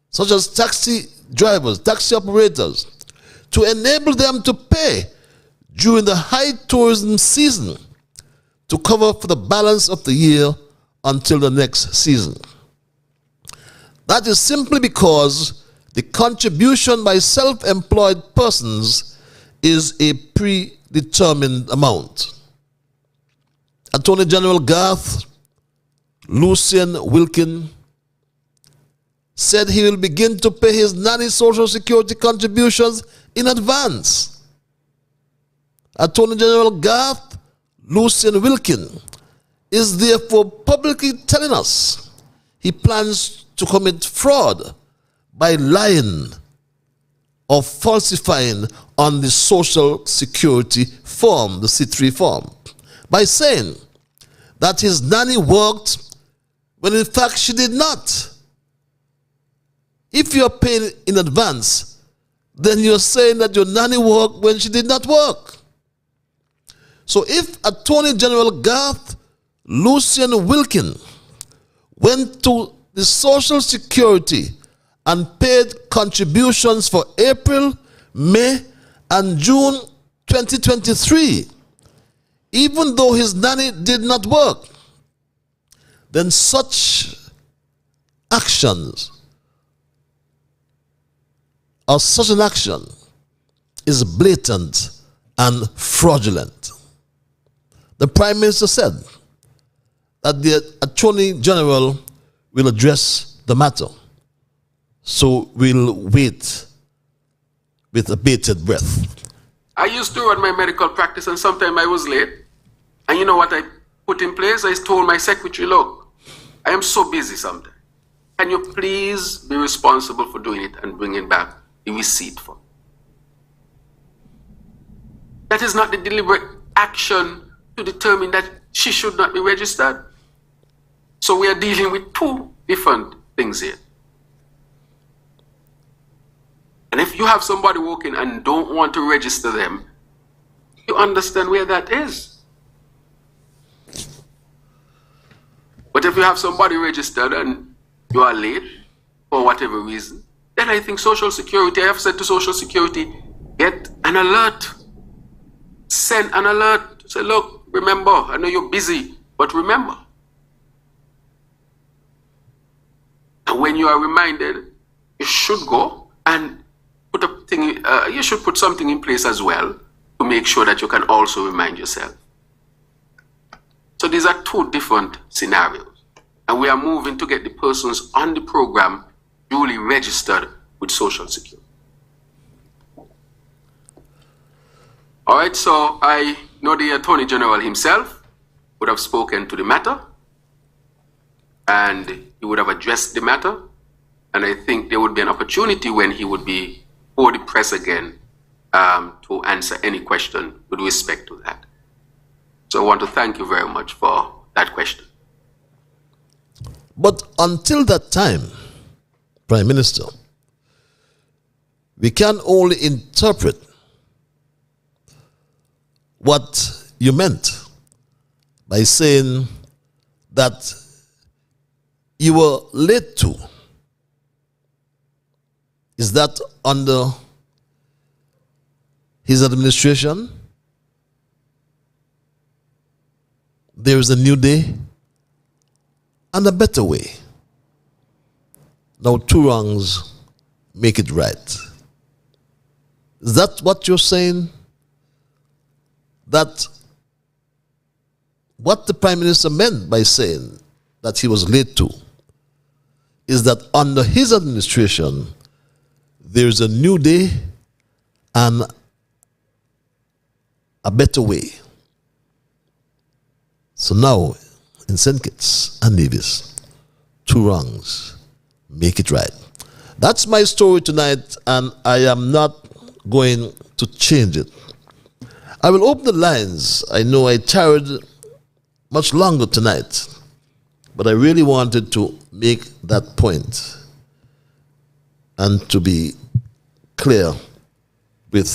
such as taxi drivers, taxi operators, to enable them to pay during the high tourism season to cover for the balance of the year until the next season. That is simply because the contribution by self-employed persons is a predetermined amount. Attorney General Garth Lucian Wilkin said he will begin to pay his nanny Social Security contributions in advance. Attorney General Garth Lucian Wilkin is therefore publicly telling us he plans to commit fraud by lying or falsifying on the Social Security form, the C3 form, by saying that his nanny worked when in fact she did not. If you're paying in advance, then you're saying that your nanny worked when she did not work. So if Attorney General Garth Lucian Wilkin went to the Social Security and paid contributions for April, May, and June 2023, even though his nanny did not work, then such actions or such an action is blatant and fraudulent. The Prime Minister said that the Attorney General will address the matter. So we'll wait with a bated breath. I used to run my medical practice and sometimes I was late. And you know what I put in place? I told my secretary, look, I am so busy sometimes. Can you please be responsible for doing it and bringing back the receipt for? That is not the deliberate action to determine that she should not be registered. So we are dealing with two different things here. And if you have somebody working and don't want to register them, you understand where that is. But if you have somebody registered and you are late for whatever reason, then I think Social Security, I have said to Social Security, get an alert. Send an alert. Say, look, remember, I know you're busy, but remember. And when you are reminded, you should go and put a thing, you should put something in place as well to make sure that you can also remind yourself. So these are two different scenarios. And we are moving to get the persons on the program duly registered with Social Security. All right, so I know the Attorney General himself would have spoken to the matter, and he would have addressed the matter, and I think there would be an opportunity when he would be before the press again to answer any question with respect to that. So I want to thank you very much for that question. But until that time, Prime Minister, we can only interpret what you meant by saying that you were late to. Is that under his administration? There is a new day and a better way. Now, two wrongs make it right. Is that what you're saying? That what the Prime Minister meant by saying that he was late to is that under his administration, there's a new day and a better way. So now, in St. Kitts and Nevis, two wrongs make it right. That's my story tonight, and I am not going to change it. I will open the lines. I know I tarried much longer tonight, but I really wanted to make that point and to be clear with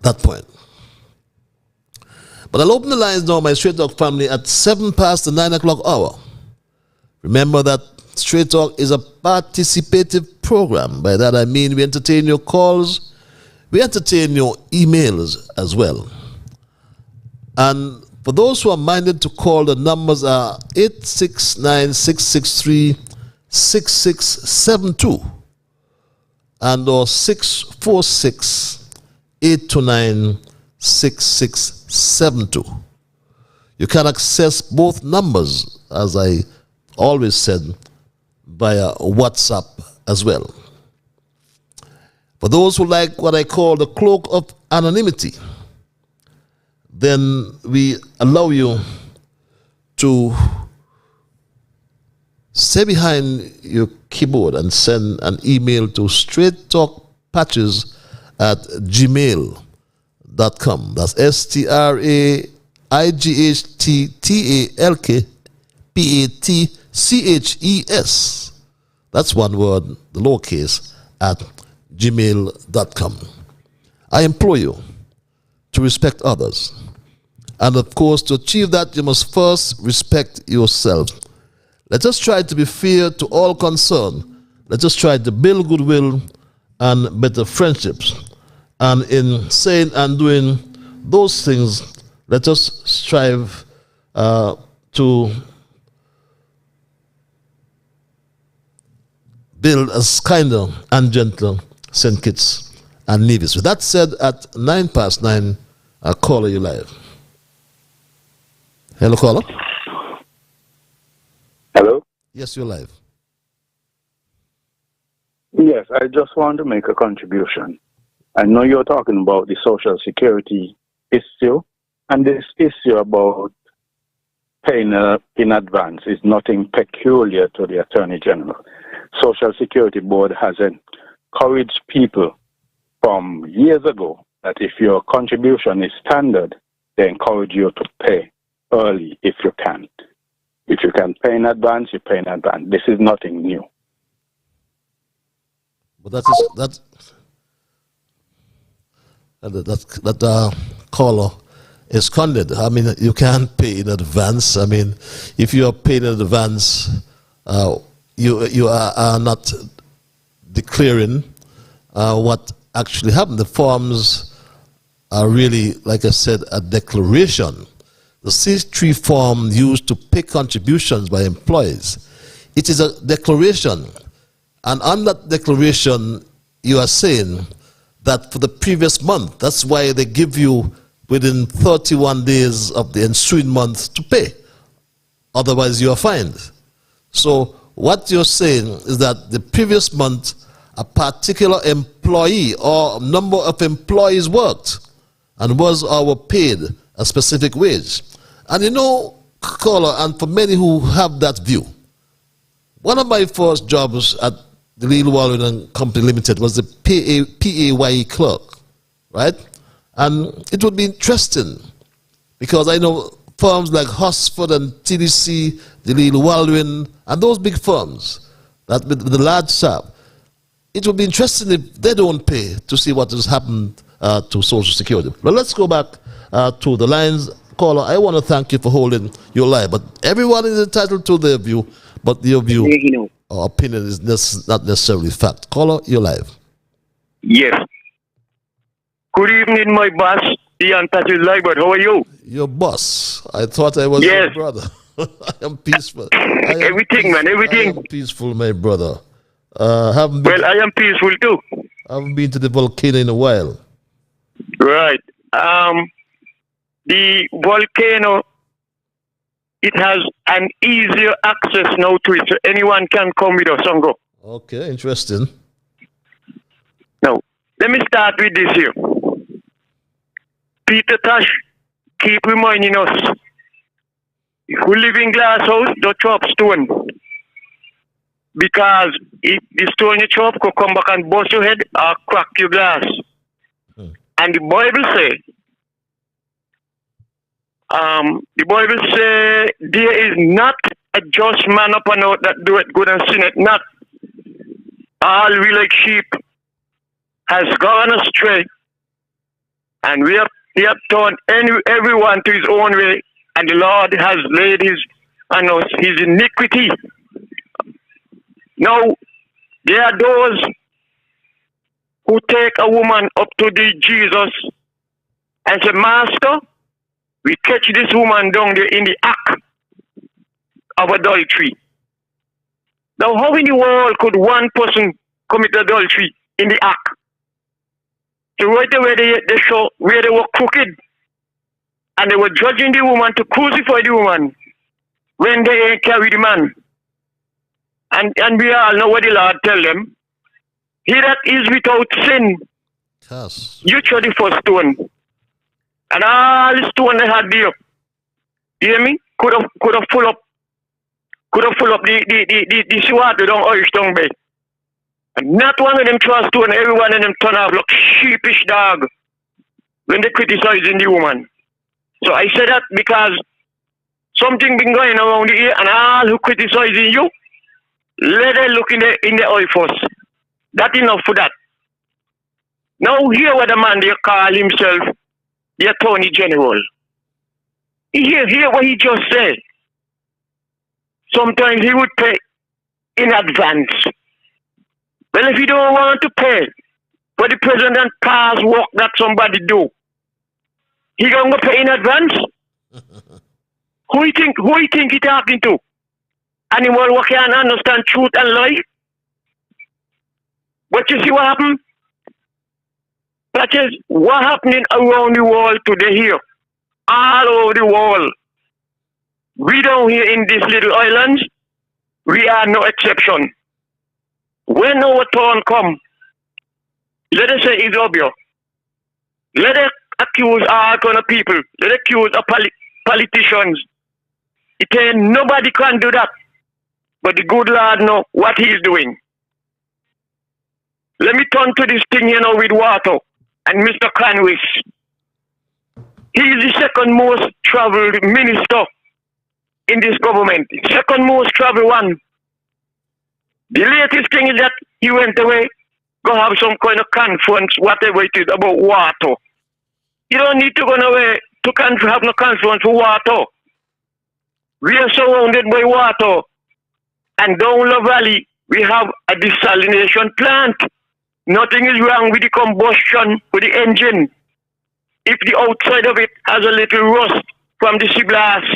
that point. But I'll open the lines now, my Straight Talk family, at 7 past the 9 o'clock hour. Remember that Straight Talk is a participative program. By that I mean we entertain your calls, we entertain your emails as well. And for those who are minded to call, the numbers are 869-663-6672 and or 646-829-6672. You can access both numbers, as I always said, via WhatsApp as well. For those who like what I call the cloak of anonymity, then we allow you to stay behind your keyboard and send an email to straighttalkpatches@gmail.com. That's STRAIGHTTALKPATCHES. That's one word, the lowercase, at gmail.com. I implore you to respect others. And of course, to achieve that, you must first respect yourself. Let us try to be fair to all concerned. Let us try to build goodwill and better friendships. And in saying and doing those things, let us strive to build a kinder and gentler St. Kitts and Nevis. With that said, at 9 past 9, I'll call you live. Hello, caller. Hello? Yes, you're live. Yes, I just want to make a contribution. I know you're talking about the Social Security issue, and this issue about paying in advance is nothing peculiar to the Attorney General. Social Security Board has encouraged people from years ago that if your contribution is standard, they encourage you to pay early if you can. If you can pay in advance, you pay in advance. This is nothing new. But that caller is candid. I mean, you can't pay in advance. I mean, if you are paying in advance, you are not declaring what actually happened. The forms are really, like I said, a declaration. The C3 form used to pay contributions by employees. It is a declaration. And on that declaration, you are saying that for the previous month, that's why they give you within 31 days of the ensuing month to pay. Otherwise, you are fined. So what you're saying is that the previous month a particular employee or number of employees worked and was or were paid a specific wage. And you know, caller, and for many who have that view, one of my first jobs at the Lil Wallen and Company Limited was the PAYE clerk, right? And it would be interesting because I know firms like Hosford and TDC, the Lil Wallen, and those big firms that with the large staff, it would be interesting if they don't pay to see what has happened to Social Security. But let's go back to the lines. Caller, I want to thank you for holding your line, but everyone is entitled to their view, but your view or opinion is not necessarily fact. Caller, you're live. Yes. Good evening, my boss, Ian Patrick Liebert. How are you? Your boss. I thought I was your brother. I am peaceful. Everything, man, everything. I am peaceful, my brother. I am peaceful too. I haven't been to the volcano in a while. Right. The volcano, it has an easier access now to it, so anyone can come with us and go. Okay, interesting. Now, let me start with this here. Peter Tosh, keep reminding us, if we live in glass house, don't chop stone. Because if the stone you chop could come back and bust your head or crack your glass. And the Bible say, there is not a just man upon earth that doeth good and sinneth not. All we like sheep has gone astray, and we have turned everyone to his own way, and the Lord has laid on us his iniquity. Now, there are those who take a woman up to the Jesus and say, Master, we catch this woman down there in the act of adultery. Now, how in the world could one person commit adultery in the act? So right away they show where they were crooked and they were judging the woman to crucify the woman when they ain't carry the man. And we all know what the Lord tell them. He that is without sin, you throw the first stone. And all the stone they had there, you hear me? Could have full up the water down Irish down bed. And not one of them throw a stone, every one of them turn off like sheepish dog when they criticizing the woman. So I say that because something been going around here, and all who criticizing you, let them look in the eye first. That's enough for that. Now hear what the man they call himself the Attorney General. Hear what he just said. Sometimes he would pay in advance. Well, if you don't want to pay for the president pass work that somebody do, he gonna pay in advance? Who you think he talking to? Anyone who can understand truth and lie? But you see what happened? That is what happening around the world today here. All over the world. We down here in these little islands, we are no exception. When our turn come, let us say Ethiopia. Let us accuse all kind of people. Let us accuse politicians. It ain't nobody can do that. But the good Lord know what he is doing. Let me turn to this thing here now with water and Mr. Canwis. He is the second most traveled minister in this government. Second most traveled one. The latest thing is that he went away, go have some kind of conference, whatever it is, about water. You don't need to go away to have no conference for water. We are surrounded by water. And down the valley, we have a desalination plant. Nothing is wrong with the combustion, with the engine. If the outside of it has a little rust from the sea blast,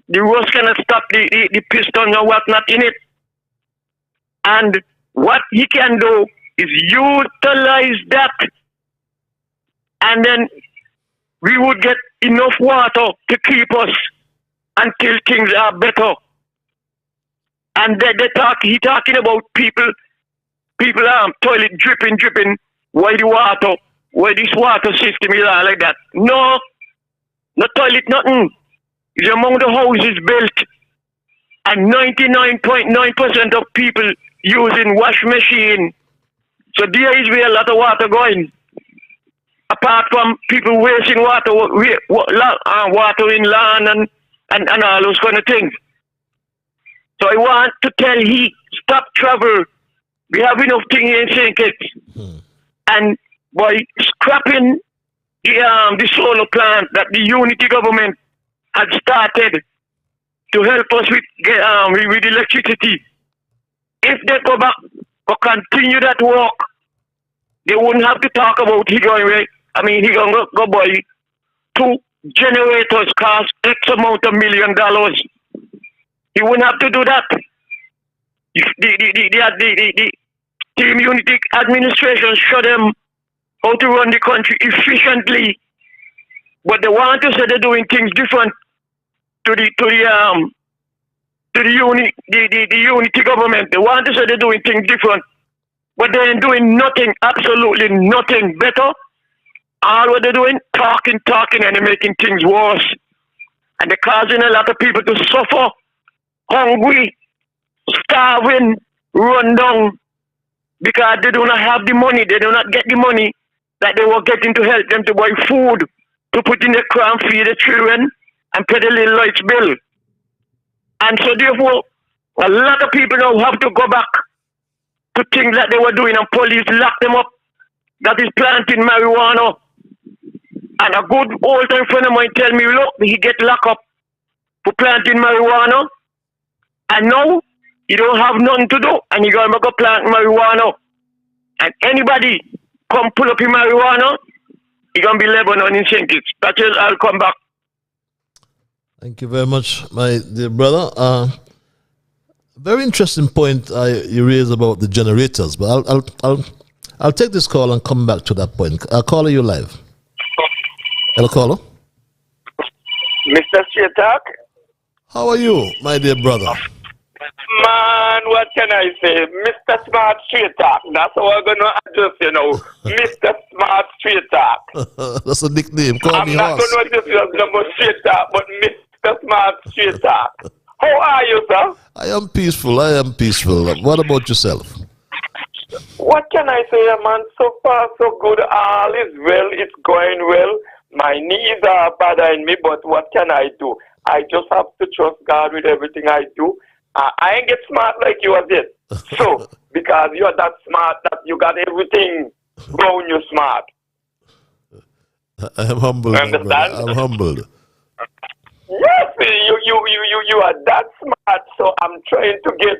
the rust cannot stop the piston or whatnot in it. And what he can do is utilize that. And then we would get enough water to keep us until things are better. And he talking about people People toilet dripping. Why the water? Why this water system is all like that? No, no toilet, nothing. It's among the houses built, and 99.9% of people using wash machine. So there is where a lot of water going. Apart from people wasting water, watering land and all those kind of things. So I want to tell he stop travel. We have enough things in St. Kitts. And by scrapping the solar plant that the unity government had started to help us with electricity, if they go back or continue that work, they wouldn't have to talk about he going to go buy 2 generators cost X amount of $1 million. He wouldn't have to do that. The Team Unity administration show them how to run the country efficiently, but they want to say they're doing things different to the unity government. They want to say they're doing things different, but they ain't doing nothing, absolutely nothing better. All what they're doing, talking, and they're making things worse. And they're causing a lot of people to suffer, hungry, starving, run down, because they do not have the money, they do not get the money that they were getting to help them to buy food, to put in the crown, feed the children, and pay the little lights bill. And so therefore, a lot of people now have to go back to things that they were doing, and police lock them up. That is planting marijuana. And a good old-time friend of mine tell me, look, he get locked up for planting marijuana, and now he don't have nothing to do, and he going to go plant marijuana. And anybody come pull up in marijuana, he going to be Lebanon in St. Kitts. That's it, I'll come back. Thank you very much, my dear brother. Very interesting point you raised about the generators, but I'll take this call and come back to that point. I'll call you live. Hello, caller. Mr. Chetak? How are you, my dear brother? Man, what can I say? Mr. Smart Street Talk. That's how I'm going to address you now. Mr. Smart Street Talk. That's a nickname. Call I'm me not horse. going to address you as number Street Talk, but Mr. Smart Street Talk. How are you, sir? I am peaceful. What about yourself? What can I say, man? So far, so good. All is well. It's going well. My knees are bothering me, but what can I do? I just have to trust God with everything I do. I ain't get smart like you are yet. So, because you're that smart that you got everything going, you're smart. I am humbled. Understand? I'm humbled. Yes, you are that smart, so I'm trying to get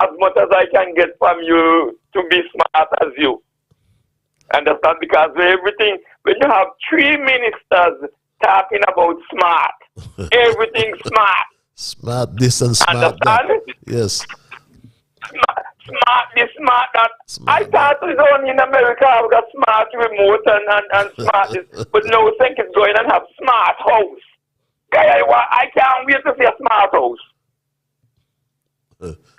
as much as I can get from you to be smart as you. Understand? Because everything, when you have 3 ministers talking about smart, everything smart. Smart this and smart Understand? that. Yes. Smart this, smart that. I thought it was only in America I got smart remote and smart this, but now I think it's going and have smart house. I can't wait to see a smart house.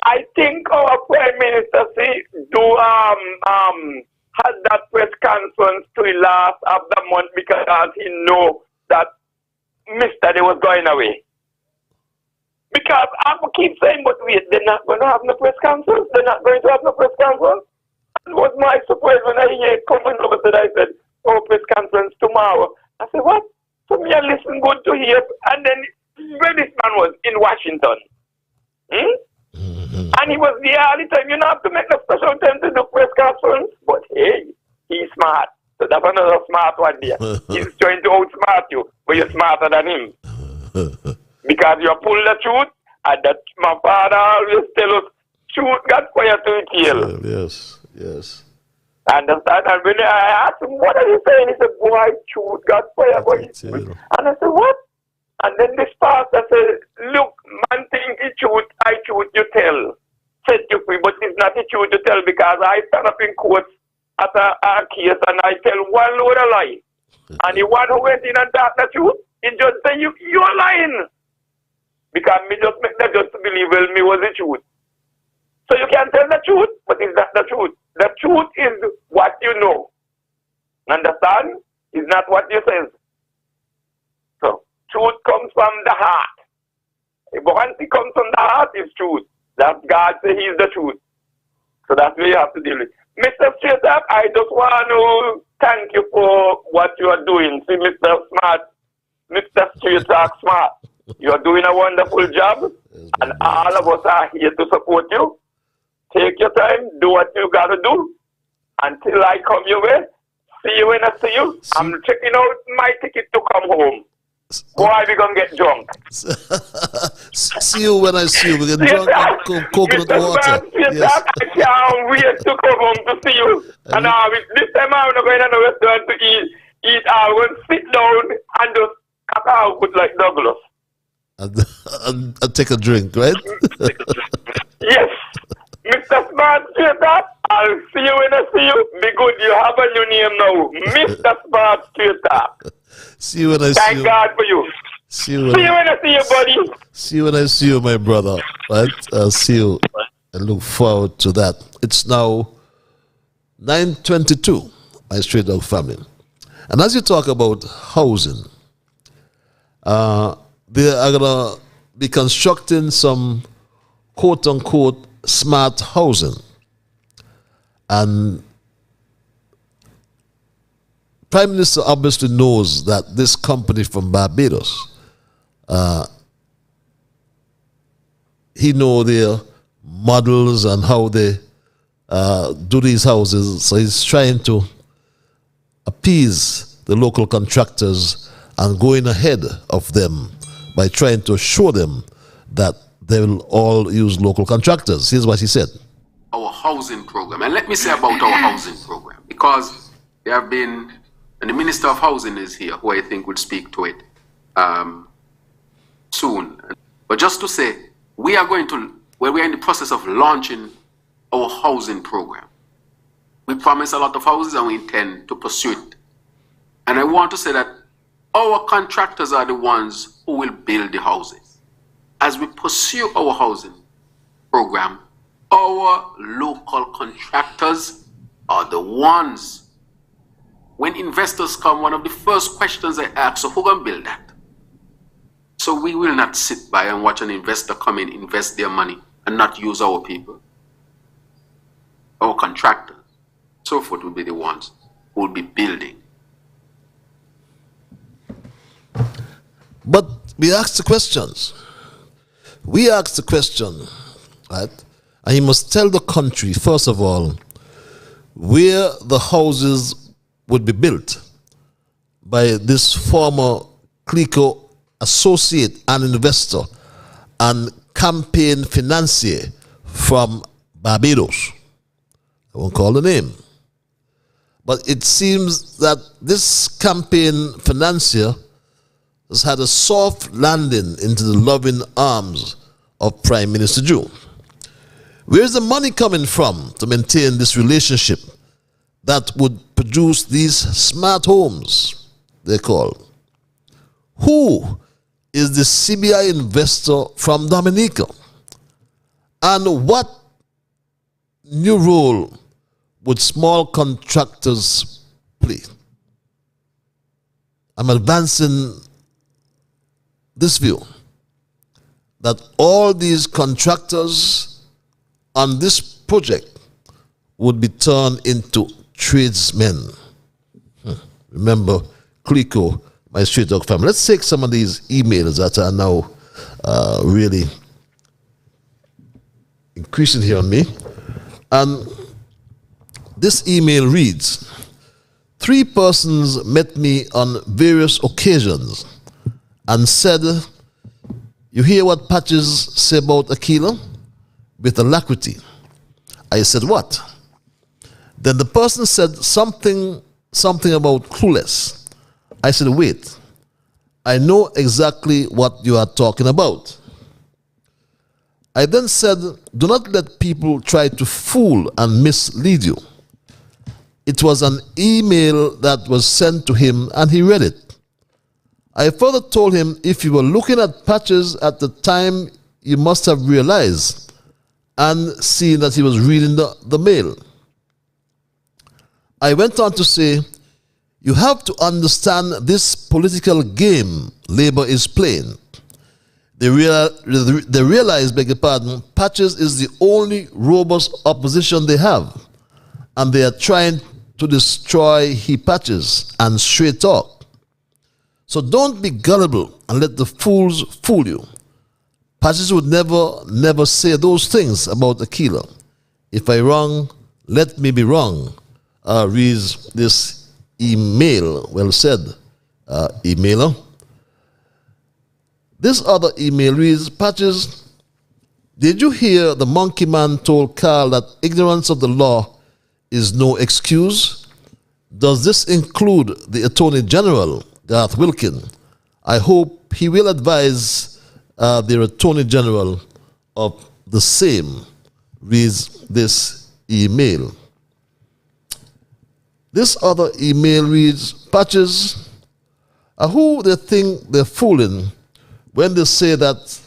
I think our Prime Minister had that press conference to the last of the month because he know that Mr. They was going away. Because I keep saying, but wait, they're not going to have no press conference? They're not going to have no press conference? It was my surprise when I hear it coming over that I said, oh, press conference tomorrow. I said, what? So me I listen good to hear, and then where this man was in Washington. And he was there all the time. You don't have to make a special time to do press conference. But hey, he's smart. So that's another smart one there. He's trying to outsmart you, but you're smarter than him. Because you pull the truth, and that my father always tell us, truth got fire to its tail. Yes. Understand? And when I asked him, what are you saying? He said, boy, truth got fire for its tail. And I said, what? And then this pastor said, look, man think the truth, I truth you tell. Set you free, but it's not the truth you tell because I stand up in court at a case and I tell one load of lie. And the one who went in and talked the truth, he just say, you're lying. Because me just make that just believe, well, me was the truth. So you can tell the truth, but it's not the truth. The truth is what you know. Understand? It's not what you say. So truth comes from the heart. If once it comes from the heart, it's truth. That God says He's the truth. So that's where you have to deal with. Mr. Straight Up, I just want to thank you for what you are doing. See, Mr. Smart, Mr. Straight Talk Smart, you are doing a wonderful job, and all of us are here to support you. Take your time, do what you got to do. Until I come your way, see you when I see you. I'm checking out my ticket to come home. Boy, we gonna get drunk. See you when I see you. We get drunk and coconut water. Yes. I can't wait to come home to see you. And this time I'm not going to the restaurant to eat. I will sit down and just cut out good like Douglas. And take a drink, right? Yes. Mr. Smart Straight Up, I'll see you when I see you. Be good. You have a new name now. Mr. Smart Straight Up. See you when I see you. Thank God for you. See you when I see you, buddy. See you when I see you, my brother. Right? I'll see you. I look forward to that. It's now 9:22, my Straight Dog family. And as you talk about housing, they are going to be constructing some quote-unquote smart housing. And Prime Minister obviously knows that this company from Barbados, he know their models and how they do these houses. So he's trying to appease the local contractors and going ahead of them by trying to assure them that they will all use local contractors. Here's what he said. Our housing program. And let me say about our housing program, because there have been, and the Minister of Housing is here, who I think would speak to it soon. But just to say, we are in the process of launching our housing program. We promise a lot of houses and we intend to pursue it. And I want to say that our contractors are the ones who will build the houses. As we pursue our housing program, our local contractors are the ones. When investors come, one of the first questions I ask, so who can build that? So we will not sit by and watch an investor come in, invest their money, and not use our people. Our contractors, so forth, will be the ones who will be building. But we ask the questions. We ask the question, right? And you must tell the country, first of all, where the houses would be built by this former Clico associate and investor and campaign financier from Barbados. I won't call the name. But it seems that this campaign financier has had a soft landing into the loving arms of Prime Minister Joe. Where's the money coming from to maintain this relationship that would produce these smart homes, they call? Who is the CBI investor from Dominica? And what new role would small contractors play? I'm advancing this view that all these contractors on this project would be turned into tradesmen. Remember, Clico, my Straight Dog family. Let's take some of these emails that are now really increasing here on me. And this email reads, 3 persons met me on various occasions and said, you hear what Patches say about Aquila? With alacrity. I said, what? Then the person said something about clueless. I said, wait, I know exactly what you are talking about. I then said, do not let people try to fool and mislead you. It was an email that was sent to him and he read it. I further told him if you were looking at Patches at the time, you must have realized and seeing that he was reading the mail. I went on to say, you have to understand this political game Labour is playing. They realize, beg your pardon, Patches is the only robust opposition they have, and they are trying to destroy he Patches and straight talk. So don't be gullible and let the fools fool you. Patches would never say those things about Aquila. If I wrong, let me be wrong, reads this email. Well said, emailer. This other email reads, Patches, did you hear the monkey man told Carl that ignorance of the law is no excuse? Does this include the Attorney General, Garth Wilkin? I hope he will advise their Attorney General of the same, reads this email. This other email reads, Patches, who they think they're fooling when they say that,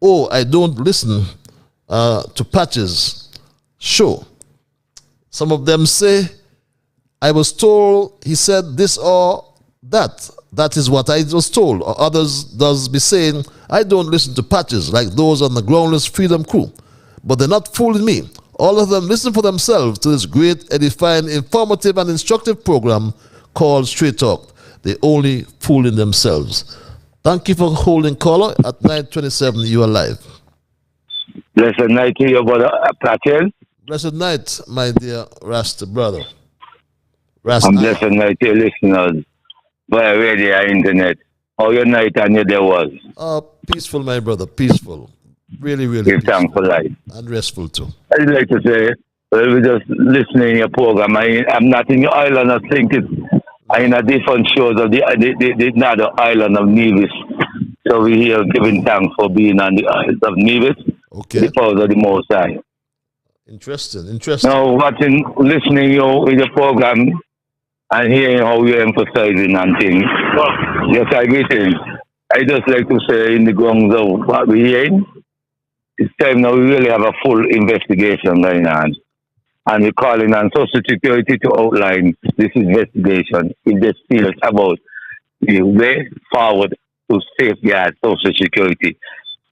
oh, I don't listen to Patches. Sure. Some of them say, I was told he said this or that. That is what I was told. Or others does be saying, I don't listen to Patches like those on the Groundless Freedom crew. But they're not fooling me. All of them listen for themselves to this great, edifying, informative, and instructive program called Straight Talk. They're only fooling themselves. Thank you for holding caller at 9:27. You are live. Blessed night to you, brother Platel. Blessed night, my dear Rasta brother. Rasta. And blessed night to your listeners via radio and internet. How your night and your day was? Peaceful, my brother. Peaceful. Really, really Give peaceful. thanks for life. And restful too. I'd like to say, well, we're just listening to your program. I'm not in your island. I think I'm in a different shows of the other island of Nevis. So we're here giving thanks for being on the island of Nevis. Okay. The powers of the Most High. Interesting. Now, listening to you with your program and hearing how you're emphasizing and things. Yes, I get it. I just like to say in the grounds of what we're hearing, it's time now we really have a full investigation going on. And we're calling on Social Security to outline this investigation if they feel about the way forward to safeguard Social Security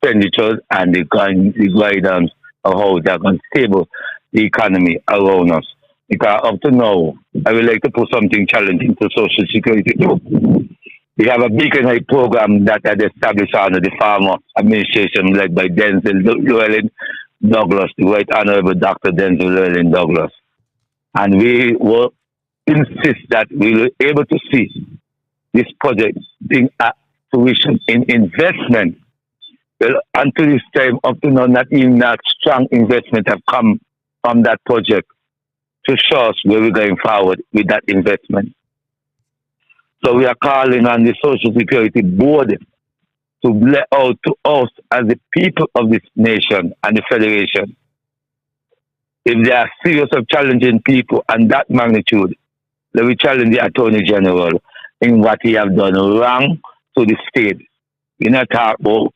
expenditures and the guidance of how they're going to stable the economy around us. Because up to now, I would like to put something challenging to Social Security too. We have a Beacon High program that had established under the former administration led by Denzel Llewellyn Douglas, the Right Honorable Dr. Denzel Llewellyn Douglas. And we will insist that we will be able to see this project being at fruition in investment. Well, until this time, up to now, not even that strong investment have come from that project to show us where we're going forward with that investment. So we are calling on the Social Security Board to let out to us as the people of this nation and the Federation. If they are serious of challenging people and that magnitude, they will challenge the Attorney General in what he have done wrong to the state. We not talk about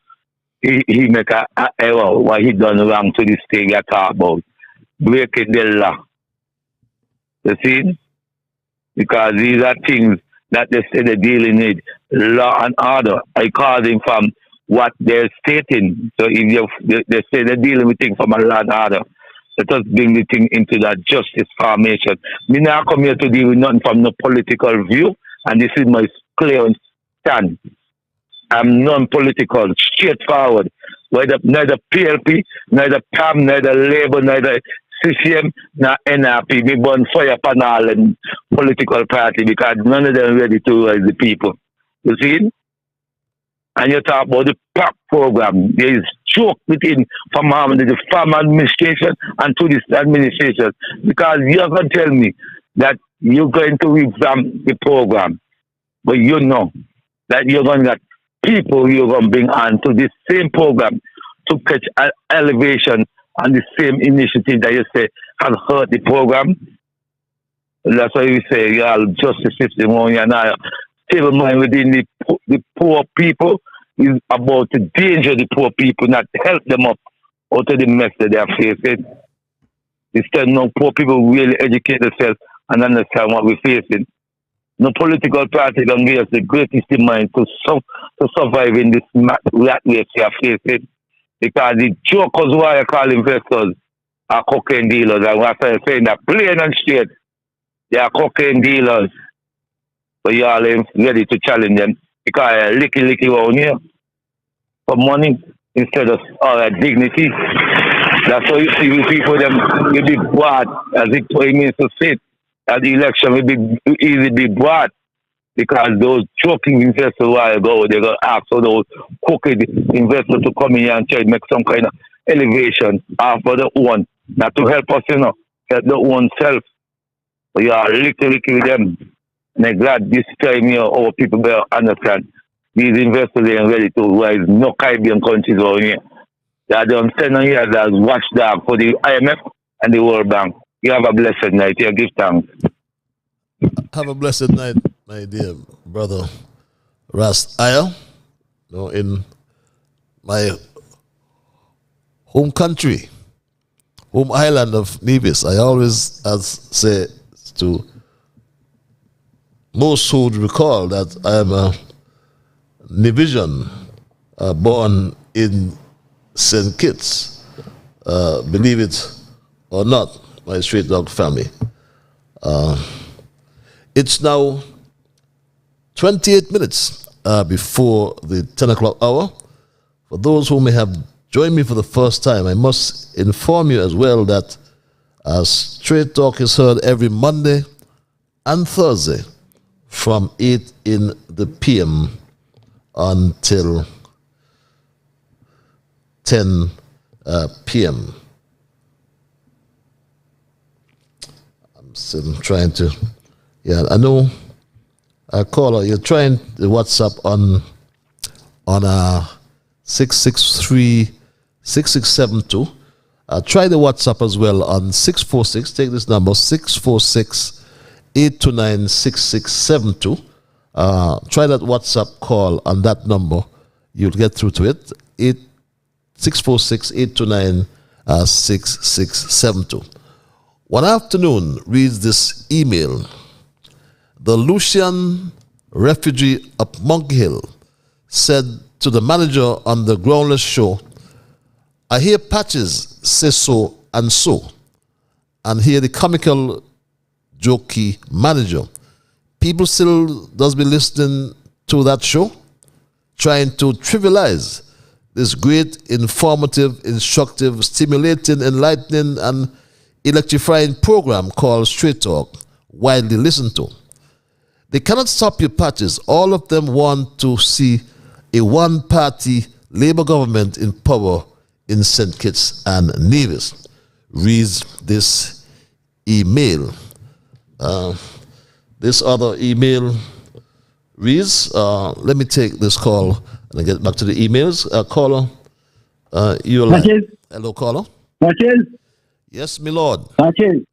he make a error, what he done wrong to the state, we talk about breaking the law. You see? Because these are things that they say they're dealing with law and order. I call them from what they're stating. So if they say they're dealing with things from a law and order, let us bring the thing into that justice formation. Me now come here to deal with nothing from no political view, and this is my clear stand. I'm non-political, straightforward. Neither PLP, neither PAM, neither Labour, neither CCM, nor NRP. We burn fire upon all and political party because none of them ready to rise the people. You see? And you talk about the PAC program. There is joke within from the farm administration and to this administration because you're going to tell me that you're going to revamp the program, but you know that you're going to get people you're going to bring on to this same program to catch elevation on the same initiative that you say has hurt the program. That's why you say you all justice system on you now. Stable mind within the poor people is about to danger the poor people, not help them up out of the mess that they are facing. Instead, no poor people really educate themselves and understand what we're facing. No political party can give us the greatest mind to survive in this rat race we are facing. Because the jokers who I call investors are cocaine dealers. And what I'm saying that plain and straight, they are cocaine dealers. So you all ain't ready to challenge them. Because licky around here for money instead of dignity. That's why you see with people them will be bought as it means to sit at the election will be easily be bought because those choking investors a while ago they're gonna ask for those crooked investors to come in here and try to make some kind of elevation for the one, not to help us, help the own self. So you are licky with them. And I'm glad this time our people will understand these investors ain't ready to rise no Caribbean countries around here. They are the sending here as watchdog for the IMF and the World Bank. You have a blessed night. You give thanks. Have a blessed night, my dear brother Ras Aya. In my home country, home island of Nevis, I always say to most who would recall that I am a Nevisian, born in St. Kitts, believe it or not, my straight dog family. It's now 28 minutes before the 10 o'clock hour. For those who may have joined me for the first time, I must inform you as well that Straight Talk is heard every Monday and Thursday from 8 in the p.m. until 10 p.m. I'm still trying to, I know, caller, you're trying the WhatsApp on 663-6672. Try the WhatsApp as well on 646, take this number, 646-829-6672. Try that WhatsApp call on that number. You'll get through to it. 646-829-6672. One afternoon reads this email. The Lucian refugee up Monkey Hill said to the manager on the Groundless show, I hear Patches say so and so, and hear the comical, jokey manager. People still does be listening to that show, trying to trivialize this great, informative, instructive, stimulating, enlightening, and electrifying program called Straight Talk, widely listened to. They cannot stop your Patches. All of them want to see a one-party Labour government in power in St. Kitts and Nevis. Reads this email. This other email reads, let me take this call and I get back to the emails. Caller, you're live. Hello, caller. Patches? Yes, my lord. Patches,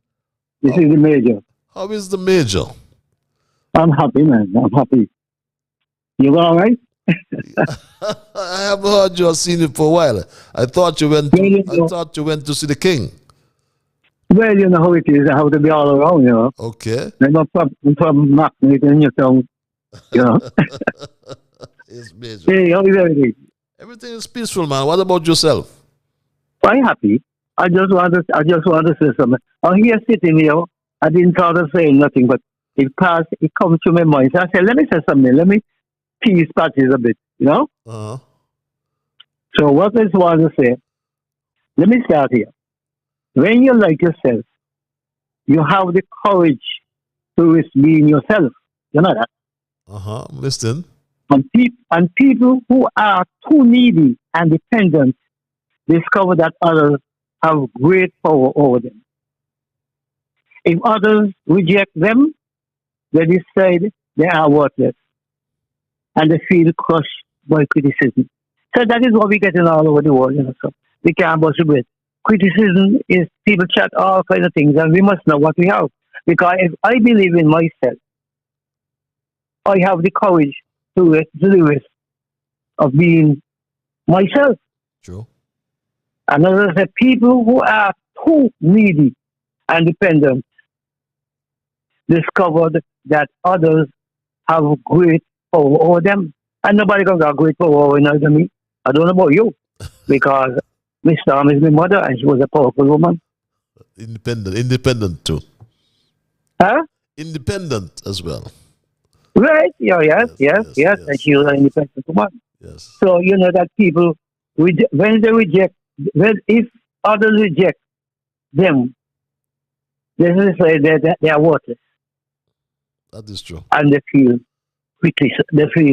this is the Major. How is the Major? I'm happy, man. I'm happy. You all right? I haven't heard you or seen you for a while. I thought you went to see the king. Well, you know how it is. I have to be all around, you know. Okay. I'm not from Macnate in your tongue, you know. It's Major. Hey, how is everything? Everything is peaceful, man. What about yourself? I'm happy. I just want to say something. I'm here sitting here. I didn't thought of saying nothing, but it comes to my mind. So I said, let me say something. Let me tease Patches a bit, you know? Uh-huh. So what I just want to say, let me start here. When you like yourself, you have the courage to risk being yourself. You know that? Uh-huh. Listen. And people who are too needy and dependent discover that others have great power over them. If others reject them, they decide they are worthless and they feel crushed by criticism. So that is what we get in all over the world, you know. So we can't bust it. Criticism is people chat all kinds of things, and we must know what we have. Because if I believe in myself, I have the courage to the risk of being myself. True. And others say people who are too needy and dependent discovered that others have great power over them. And nobody can got great power over me. I don't know about you, because Miss Storm is my mother and she was a powerful woman. Independent too. Huh? Independent as well. Right? Yeah, yes. And she was an independent woman. Yes. So you know that people, when they reject, if others reject them, they say they are worthless. That is true. And they feel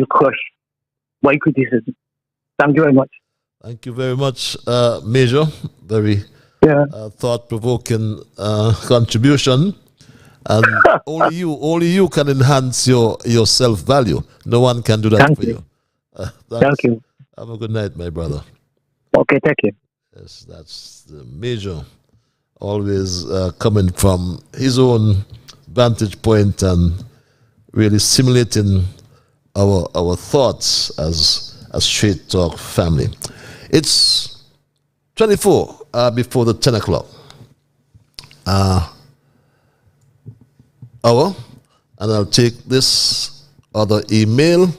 crushed by criticism. Thank you very much. Thank you very much, Major. Very thought-provoking contribution. And only you can enhance your self-value. No one can do that for you. Thank you. Have a good night, my brother. Okay, thank you. Yes, that's the Major. Always coming from his own vantage point and really simulating our thoughts as Straight Talk family. It's 24 before the 10 o'clock hour, and I'll take this other email.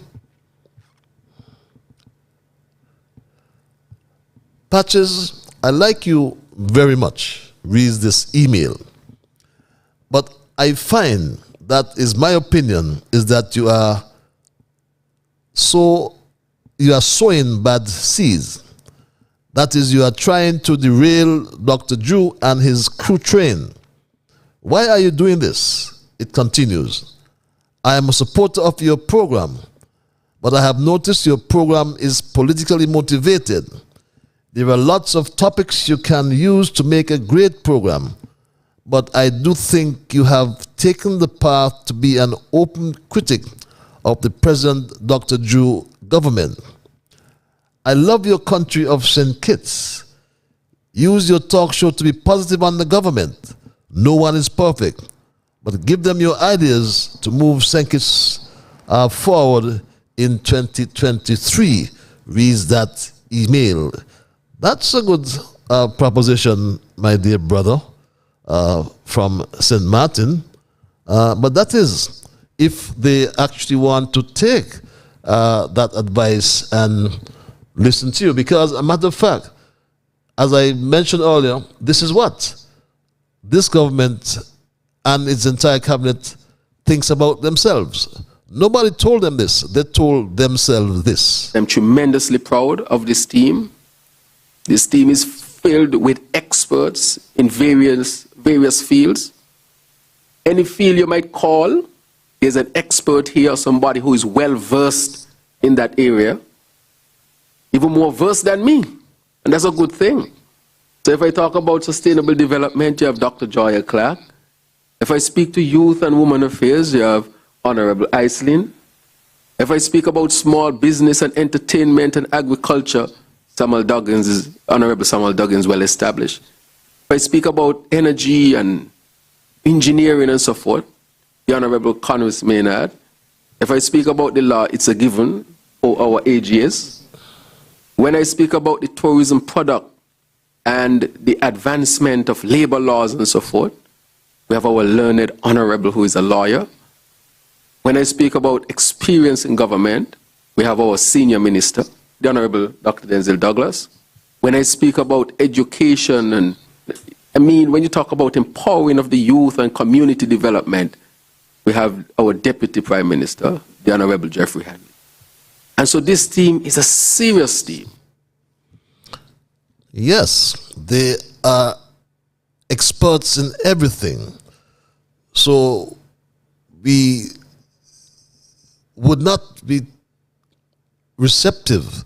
Patches, I like you very much. Reads this email. But I find that is my opinion, is that you are sowing bad seeds. That is, you are trying to derail Dr. Drew and his crew train. Why are you doing this? It continues. I am a supporter of your program, but I have noticed your program is politically motivated. There are lots of topics you can use to make a great program, but I do think you have taken the path to be an open critic of the present Dr. Drew government. I love your country of St. Kitts. Use your talk show to be positive on the government. No one is perfect, but give them your ideas to move St. Kitts forward in 2023. Reads that email. That's a good proposition, my dear brother, from St. Martin. But that is, if they actually want to take that advice and listen to you. Because, a matter of fact, as I mentioned earlier, this is what this government and its entire cabinet thinks about themselves. Nobody told them this. They told themselves this. I'm tremendously proud of this team. This team is filled with experts in various fields. Any field you might call, there's an expert here, somebody who is well versed in that area, even more versed than me, and that's a good thing. So if I talk about sustainable development, you have Dr. Joya Clark. If I speak to youth and women affairs, you have Honorable Iselin. If I speak about small business and entertainment and agriculture, Honorable Samuel Duggins, well established. If I speak about energy and engineering and so forth, the Honorable Conwis Maynard. If I speak about the law, it's a given for our AGS. When I speak about the tourism product and the advancement of labor laws and so forth, we have our learned Honorable who is a lawyer. When I speak about experience in government, we have our senior minister, the Honorable Dr. Denzel Douglas. When I speak about education, and I mean, when you talk about empowering of the youth and community development, we have our Deputy Prime Minister, the Honorable Jeffrey Hanley. And so this team is a serious team. Yes, they are experts in everything. So we would not be receptive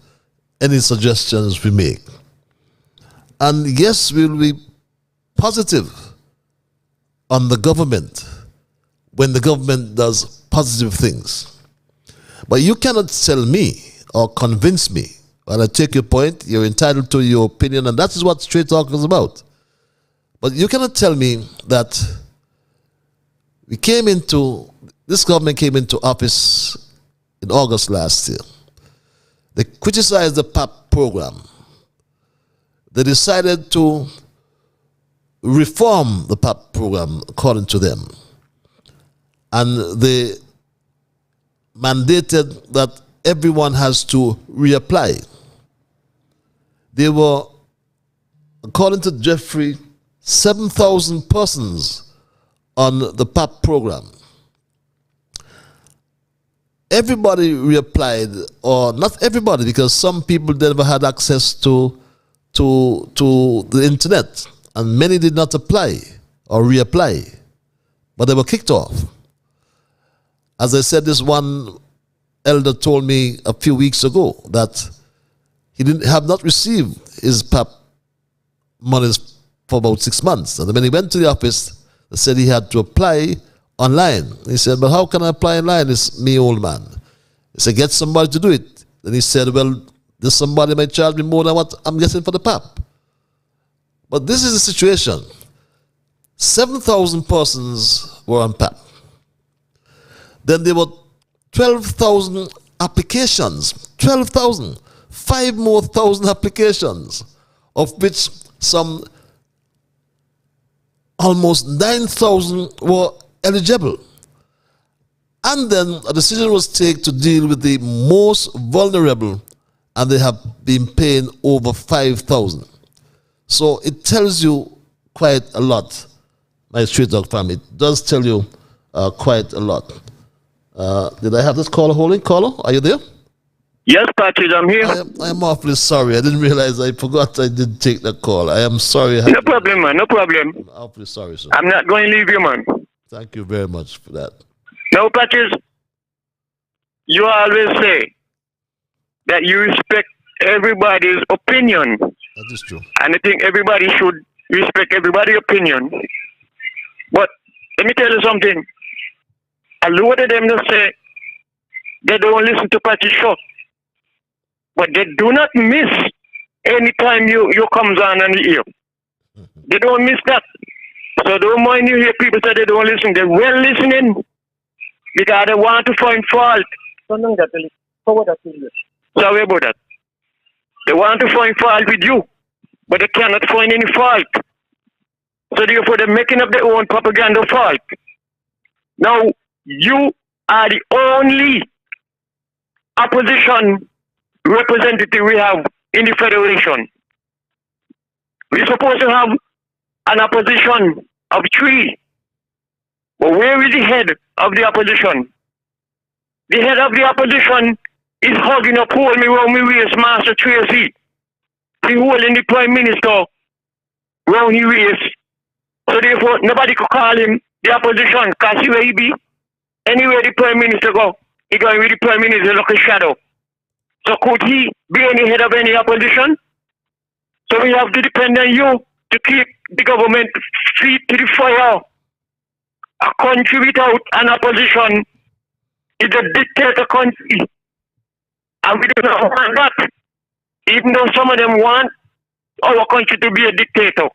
any suggestions we make. And yes, we'll be positive on the government when the government does positive things. But you cannot tell me or convince me. When I take your point, you're entitled to your opinion, and that is what Straight Talk is about. But you cannot tell me that this government came into office in August last year. They criticized the PAP program. they decided to reform the PAP program according to them. And they mandated that everyone has to reapply. They were, according to Jeffrey, 7,000 persons on the PAP program. Everybody reapplied, or not everybody, because some people never had access to the internet, and many did not apply or reapply, but they were kicked off. As I said, this one elder told me a few weeks ago that he have not received his PAP monies for about 6 months. And when he went to the office, they said he had to apply online. He said, but how can I apply online? It's me, old man. He said, get somebody to do it. Then he said, well, this somebody might charge me more than what I'm getting for the PAP. But this is the situation. 7,000 persons were on PAP. Then there were 12,000 applications. 12,000. 5 more thousand applications, of which some almost 9,000 were eligible. And then a decision was taken to deal with the most vulnerable, and they have been paying over 5,000. So it tells you quite a lot, my Street Dog family. It does tell you quite a lot. Did I have this caller holding? Caller, are you there? Yes, Patrick, I'm here. I am awfully sorry. I didn't realize. I forgot I did take the call. I am sorry. No problem, man. No problem. I'm awfully sorry, sir. I'm not going to leave you, man. Thank you very much for that. No, Patrick, you always say that you respect everybody's opinion. That is true. And I think everybody should respect everybody's opinion. But let me tell you something. A lot of them don't say they don't listen to Patrick's show. But they do not miss any time you comes on the ear. They don't miss that. So don't mind you hear people say they don't listen. They're well listening because they want to find fault. Sorry about that. They want to find fault with you, but they cannot find any fault. So therefore they're making up their own propaganda fault. Now, you are the only opposition representative we have in the Federation. We're supposed to have an opposition of 3. But where is the head of the opposition? The head of the opposition is hugging up, hold me round me waist, Master Tracy. He holding the Prime Minister round his waist. So therefore, nobody could call him the opposition, because where he be, anywhere the Prime Minister go, he going with the Prime Minister like a shadow. So could he be any head of any opposition? So we have to depend on you to keep the government feet to the fire. A country without an opposition is a dictator country. And we do not want that. Even though some of them want our country to be a dictator.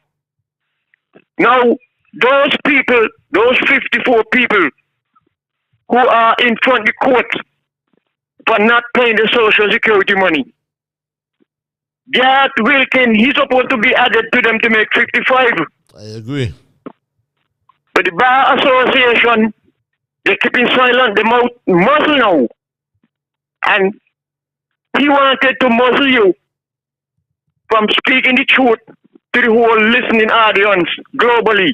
Now, those people, those 54 people who are in front of the court for not paying the Social Security money, that Wilkin, he's supposed to be added to them to make 55. I agree. But the Bar Association, they're keeping silent, the mouth muzzle now. And he wanted to muzzle you from speaking the truth to the whole listening audience globally.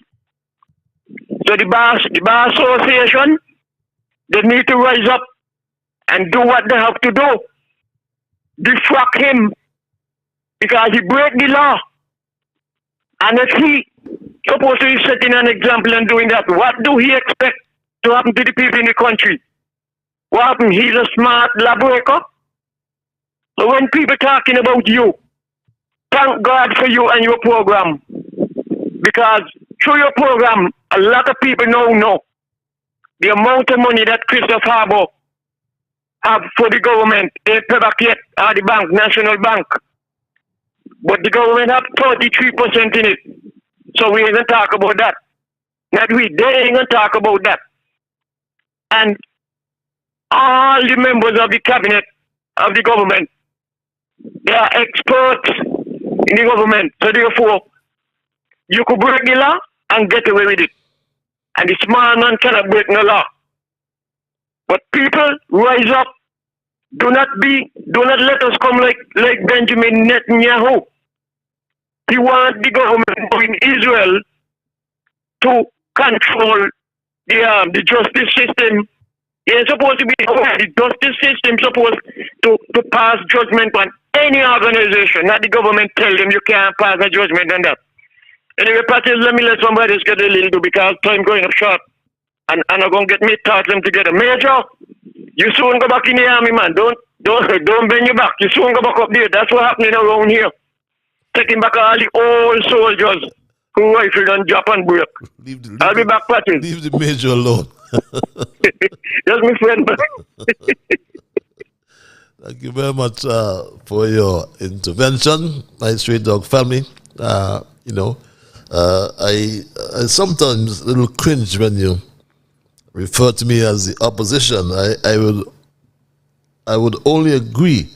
So the Bar Association, they need to rise up and do what they have to do. Defrock him because he broke the law. And if he supposed to be setting an example and doing that, what do he expect to happen to the people in the country? What happened? He's a smart lawbreaker. So when people talking about you, thank God for you and your program. Because through your program, a lot of people now know the amount of money that Christopher Harbour have for the government. They pay back yet at the bank, National Bank. But the government have 33% in it. So we ain't gonna talk about that. Not we, they ain't gonna talk about that. And all the members of the cabinet of the government, they are experts in the government. So therefore, you could break the law and get away with it. And the small man cannot break no law. But people, rise up. Do not let us come like Benjamin Netanyahu. He wants the government in Israel to control the justice system. It's supposed to be the justice system supposed to pass judgment on any organization, not the government tell them you can't pass a judgment on that. Anyway, Patrick, let me let somebody else get a little bit because time going up short. And I'm going to get me thoughts them together. Major, you soon go back in the army, man. Don't bend your back. You soon go back up there. That's what's happening around here. Taking back all the old soldiers who rifled and drop and break. I'll be back, Patrick. Leave the major alone. Yes, my friend. Thank you very much for your intervention, my Straight Dog family. I sometimes a little cringe when you refer to me as the opposition. I would only agree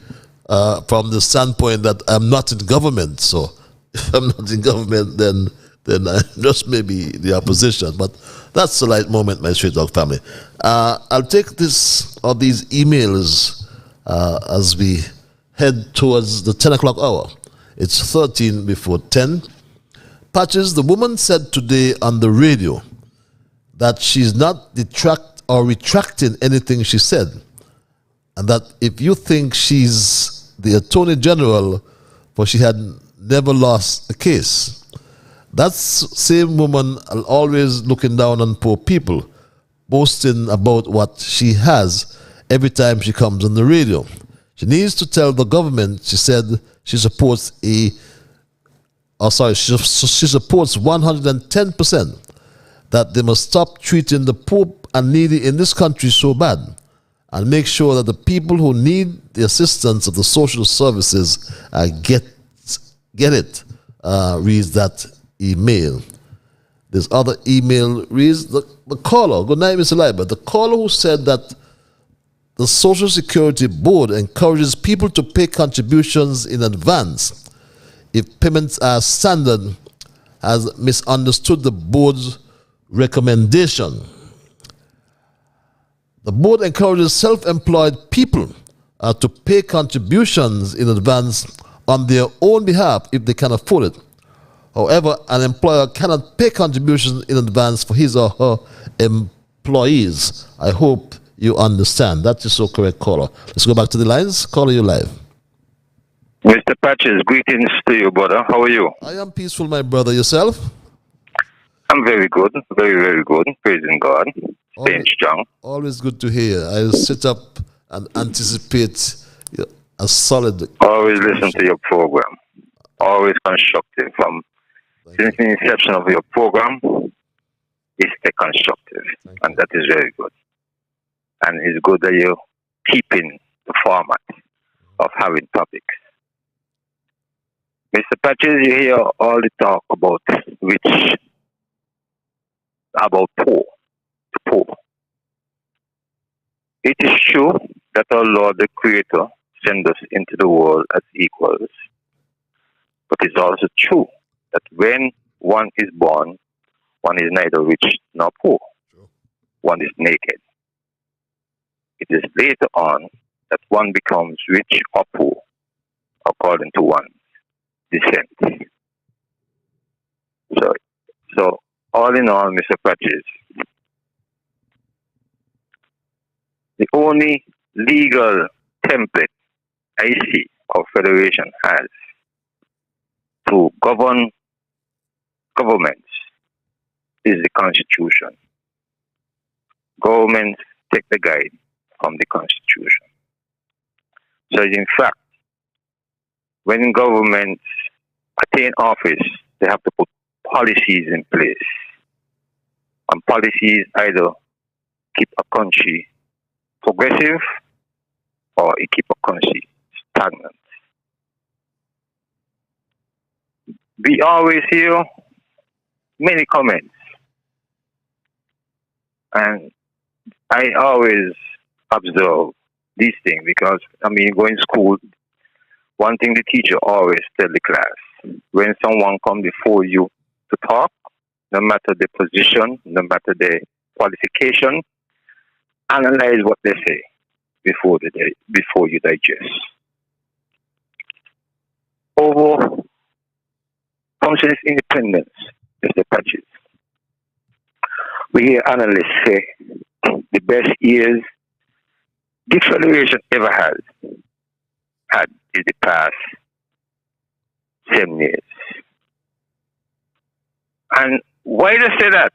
from the standpoint that I'm not in government. So if I'm not in government, then I just may be the opposition. But that's the light moment, my Straight Dog family. I'll take these emails as we head towards the 10 o'clock hour. It's 13 before 10. Patches, the woman said today on the radio that she's not retracting anything she said, and that if you think she's the Attorney General, for she had never lost a case. That same woman always looking down on poor people, boasting about what she has every time she comes on the radio. She needs to tell the government, she said, she supports she supports 110% that they must stop treating the poor and needy in this country so bad and make sure that the people who need the assistance of the social services get it, reads that email. This other email reads, the caller, good night, Mr. Leiber, the caller who said that the Social Security Board encourages people to pay contributions in advance if payments are standard has misunderstood the board's recommendation. The board encourages self-employed people to pay contributions in advance on their own behalf if they can afford it. However, an employer cannot pay contributions in advance for his or her employees. I hope you understand. That is so correct, caller. Let's go back to the lines. Caller, you live. Mr. Patches, greetings to you, brother. How are you? I am peaceful, my brother. Yourself? I'm very good. Very, very good. Praising God. Staying strong. Always good to hear. I'll sit up and anticipate a solid... Always listen to your program. Always constructive. Since the inception of your program, it's constructive. And that is very good. And it's good that you're keeping the format of having topics. Mr. Patches, you hear all the talk about rich, about poor, the poor. It is true that our Lord the Creator sent us into the world as equals. But it's also true that when one is born, one is neither rich nor poor. One is naked. It is later on that one becomes rich or poor, according to one's descent. So all in all, Mr. Patches, the only legal template I see our federation has to govern governments is the Constitution. Governments take the guide from the Constitution. So in fact, when governments attain office, they have to put policies in place. And policies either keep a country progressive or it keep a country stagnant. We always hear many comments. And I always observe these things because, going to school, one thing the teacher always tell the class, when someone come before you to talk, no matter the position, no matter the qualification, analyze what they say before you digest. Over conscious independence, Mr. Patches. We hear analysts say the best years this federation ever had in the past 7 years. And why they say that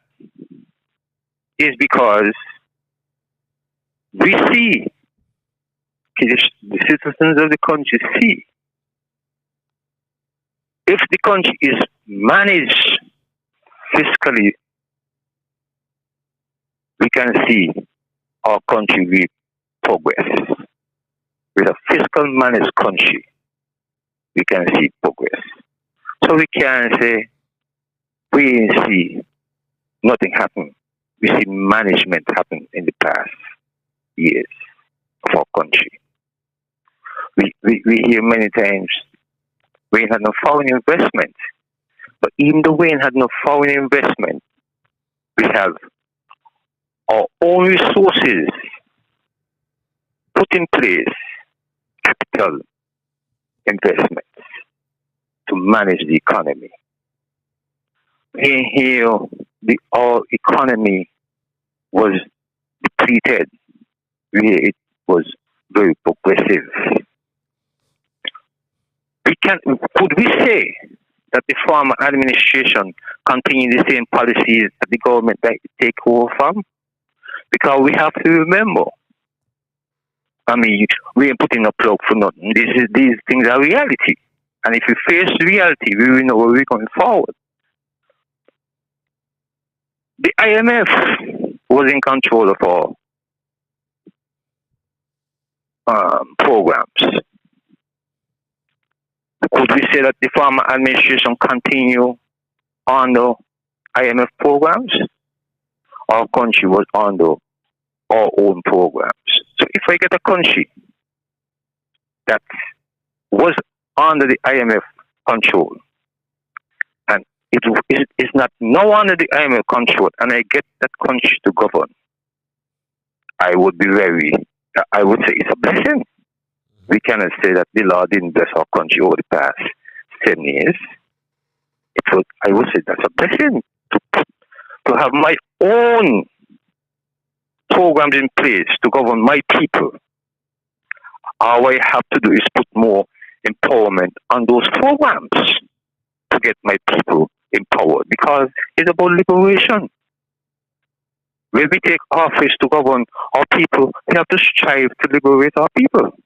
is because we see, the citizens of the country see, if the country is managed fiscally, we can see our country will progress. With a fiscal managed country, we can see progress. So we can say, we see nothing happen. We see management happen in the past years of our country. We hear many times, we had no foreign investment. But even though we had no foreign investment, we have our own resources put in place, capital investments to manage the economy. In here, our economy was depleted. It was very progressive. Could we say that the former administration continued the same policies that the government take over from? Because we have to remember, I mean, we ain't putting a plug for nothing. These things are reality. And if we face reality, we will know where we're going forward. The IMF was in control of our programs. Could we say that the former administration continue on the IMF programs? Our country was under our own programs. So if I get a country that was under the IMF control, and it is not no under the IMF control, and I get that country to govern, I would say it's a blessing. We cannot say that the Lord didn't bless our country over the past 10 years. I would say that's a blessing to have my own programs in place to govern my people. All I have to do is put more empowerment on those programs to get my people empowered, because it's about liberation. When we take office to govern our people, we have to strive to liberate our people.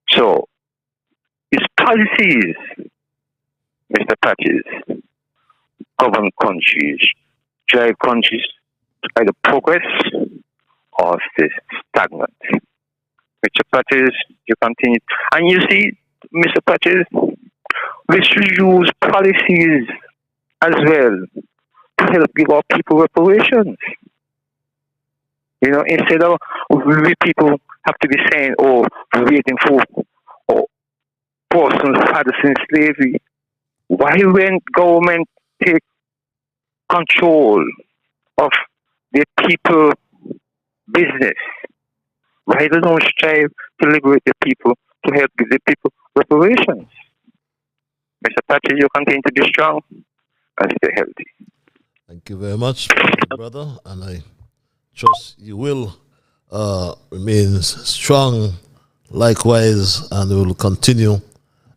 So, it's policies, Mr. Patches, govern countries, drive countries to either progress or stay stagnant. Mr. Patches, you continue. And you see, Mr. Patches, we should use policies as well to help give our people reparations. You know, instead of we people have to be saying, oh, we're waiting for persons fathers in slavery. Why when government take control of the people business? Why they don't strive to liberate the people, to help give the people reparations? Mr. Patrick, you continue to be strong and stay healthy. Thank you very much, brother, and I trust you will remain strong likewise, and we will continue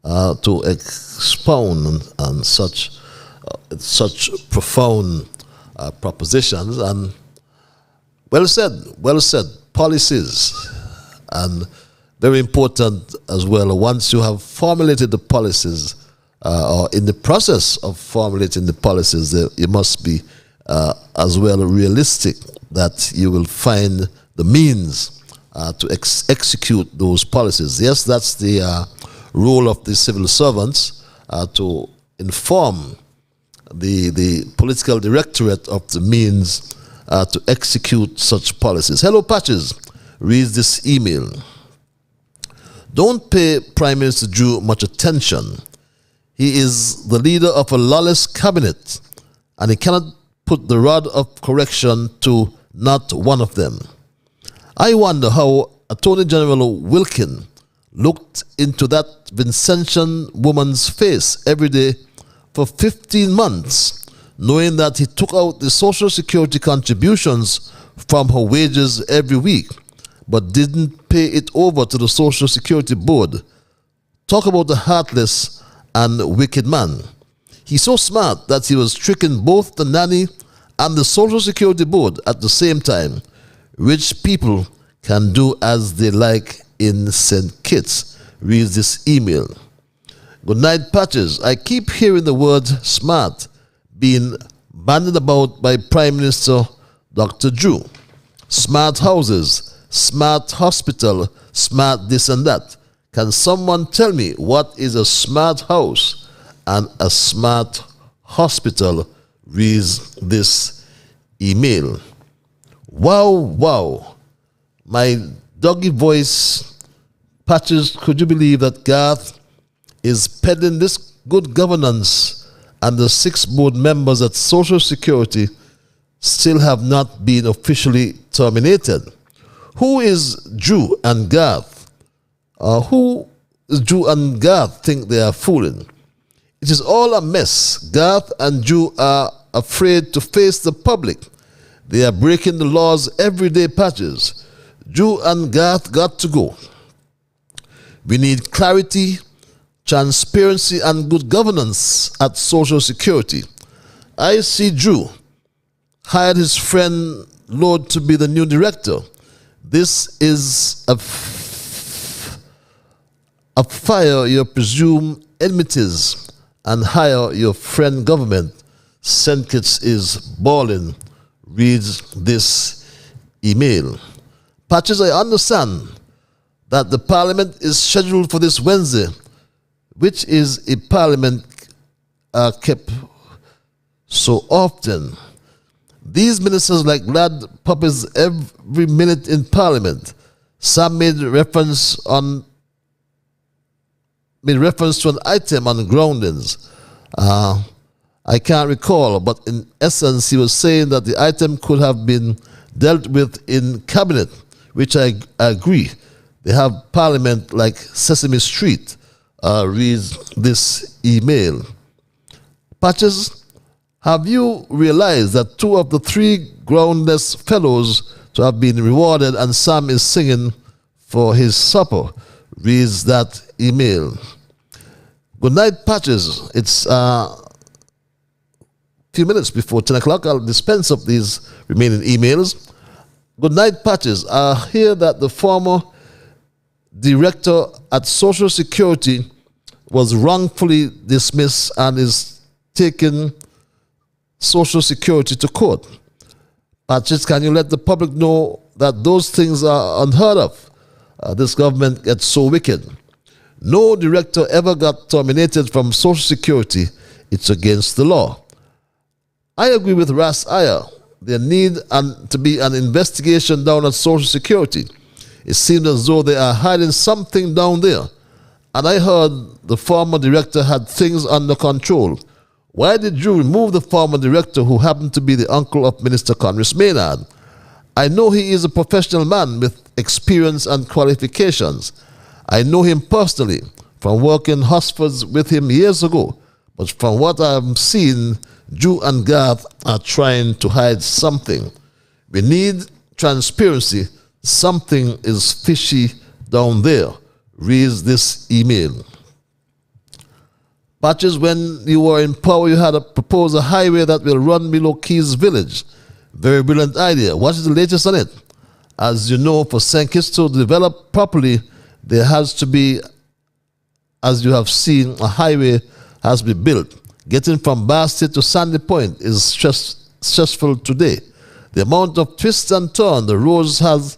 to expound on such profound propositions. And well said, policies, and very important as well. Once you have formulated the policies, or in the process of formulating the policies, you must be as well realistic that you will find the means to execute those policies. Yes, that's the role of the civil servants, to inform the political directorate of the means to execute such policies. Hello Patches reads this email. Don't pay Prime Minister Drew much attention. He is the leader of a lawless cabinet, and he cannot put the rod of correction to not one of them. I wonder how Attorney General Wilkin looked into that Vincentian woman's face every day for 15 months, knowing that he took out the Social Security contributions from her wages every week, but didn't pay it over to the Social Security Board. Talk about a heartless and wicked man. He's so smart that he was tricking both the nanny and the Social Security Board at the same time. Rich people can do as they like in St. Kitts, reads this email. Good night, Patches. I keep hearing the word smart being bandied about by Prime Minister Dr. Drew. Smart houses, smart hospital, smart this and that. Can someone tell me what is a smart house and a smart hospital, reads this email. Wow, wow. My doggy voice, Patches, could you believe that Garth is peddling this good governance and the 6 board members at Social Security still have not been officially terminated? Who is Drew and Garth? Who Drew and Garth think they are fooling? It is all a mess. Garth and Drew are afraid to face the public. They are breaking the laws every day, Patches. Drew and Garth got to go. We need clarity, transparency, and good governance at Social Security. I see Drew hired his friend Lord to be the new director. This is a fire your presumed enmities and hire your friend government. St. Kitts is balling, reads this email. Patches, I understand that the parliament is scheduled for this Wednesday, which is a parliament kept so often. These ministers like lad puppies every minute in parliament. Some made reference to an item on groundings. I can't recall, but in essence, he was saying that the item could have been dealt with in cabinet, which I agree. They have parliament like Sesame Street, reads this email. Patches, have you realized that 2 of the 3 groundless fellows to have been rewarded and Sam is singing for his supper, reads that email. Good night, Patches. It's few minutes before 10 o'clock. I'll dispense of these remaining emails. Good night, Patches. I hear that the former director at Social Security was wrongfully dismissed and is taking Social Security to court. Patches, can you let the public know that those things are unheard of? This government gets so wicked. No director ever got terminated from Social Security. It's against the law. I agree with Ras Iyer. There need to be an investigation down at Social Security. It seems as though they are hiding something down there. And I heard the former director had things under control. Why did you remove the former director who happened to be the uncle of Minister Conris Maynard? I know he is a professional man with experience and qualifications. I know him personally from working hospitals with him years ago. But from what I'm seeing, Drew and Garth are trying to hide something. We need transparency. Something is fishy down there, reads this email. Patches, when you were in power, you had proposed a highway that will run below Keys Village. Very brilliant idea. What is the latest on it? As you know, for St. Kitts to develop properly, there has to be, as you have seen, a highway has been built. Getting from Bastard to Sandy Point is stressful today. The amount of twists and turns the roads have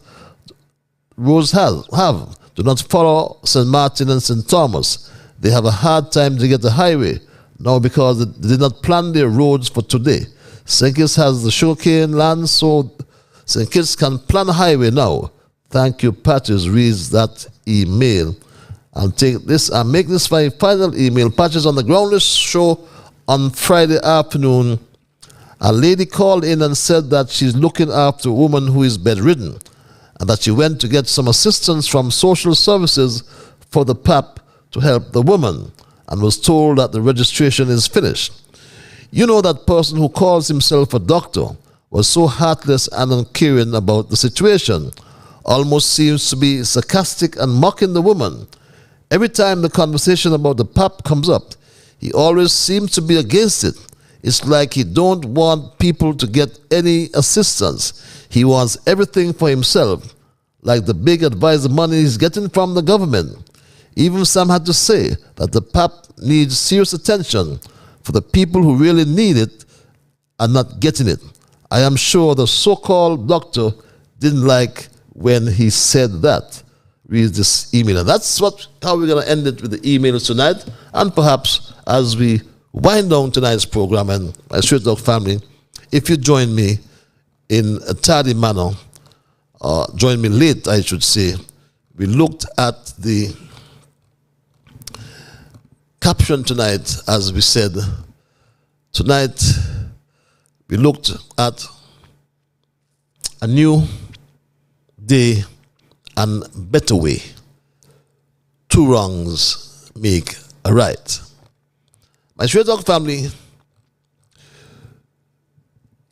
do not follow St. Martin and St. Thomas. They have a hard time to get the highway now because they did not plan their roads for today. St. Kitts has the sugarcane land, so St. Kitts can plan a highway now. Thank you, Patches, reads that email. I'll take this and make this my final email. Patches on the Groundless show on Friday afternoon. A lady called in and said that she's looking after a woman who is bedridden and that she went to get some assistance from social services for the PAP to help the woman and was told that the registration is finished. You know, that person who calls himself a doctor was so heartless and uncaring about the situation, almost seems to be sarcastic and mocking the woman. Every time the conversation about the PAP comes up, he always seems to be against it. It's like he don't want people to get any assistance. He wants everything for himself, like the big advisor money he's getting from the government. Even some had to say that the PAP needs serious attention for the people who really need it are not getting it. I am sure the so-called doctor didn't like when he said that. Read this email. And that's how we're going to end it with the emails tonight. And perhaps as we wind down tonight's program, and my Straight Talk family, if you join me in a tardy manner, join me late, I should say, we looked at the caption tonight, as we said. Tonight, we looked at a new day and better way. Two wrongs make a right. My Straight Talk family,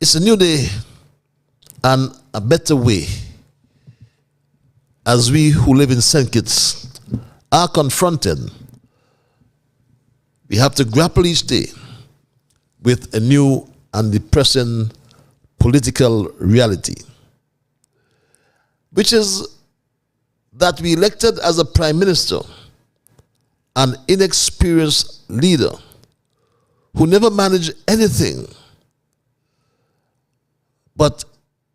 it's a new day and a better way as we who live in St. Kitts are confronted. We have to grapple each day with a new and depressing political reality, which is that we elected as a prime minister an inexperienced leader who never managed anything. But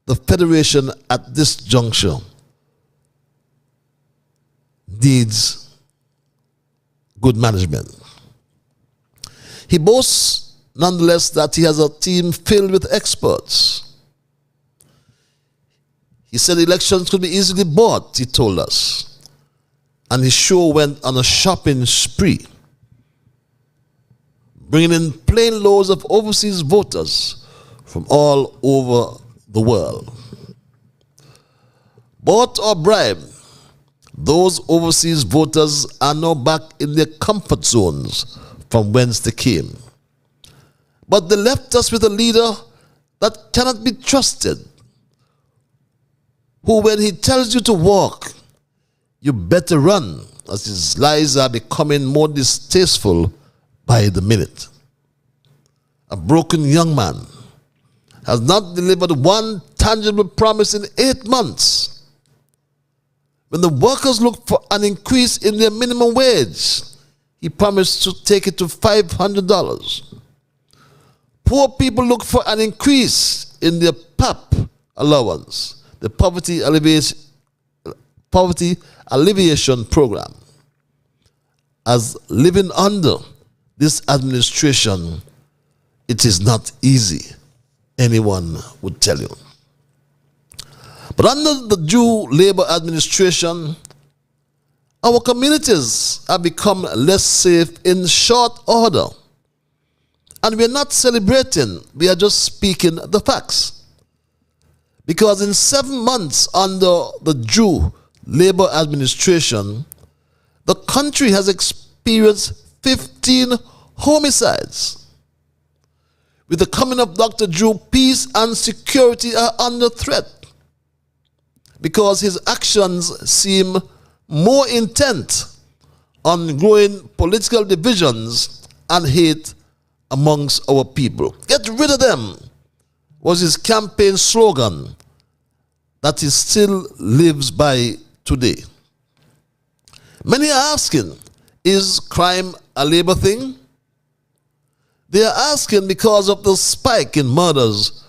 the Federation at this juncture needs good management. He boasts, nonetheless, that he has a team filled with experts. He said elections could be easily bought, he told us. And his show went on a shopping spree, bringing in plane loads of overseas voters from all over the world. Bought or bribed, those overseas voters are now back in their comfort zones from whence they came. But they left us with a leader that cannot be trusted, who, when he tells you to walk, you better run, as his lies are becoming more distasteful by the minute. A broken young man has not delivered one tangible promise in 8 months. When the workers look for an increase in their minimum wage, he promised to take it to $500. Poor people look for an increase in their PAP allowance, the Poverty Alleviation Program. As living under this administration, it is not easy, anyone would tell you. But under the Jew Labor administration, our communities have become less safe in short order. And we're not celebrating, we are just speaking the facts. Because in 7 months under the Jew Labor administration, the country has experienced 15 homicides. With the coming of Dr. Drew, peace and security are under threat because his actions seem more intent on growing political divisions and hate amongst our people. Get rid of them was his campaign slogan that he still lives by today. Many are asking, is crime a labor thing? They are asking because of the spike in murders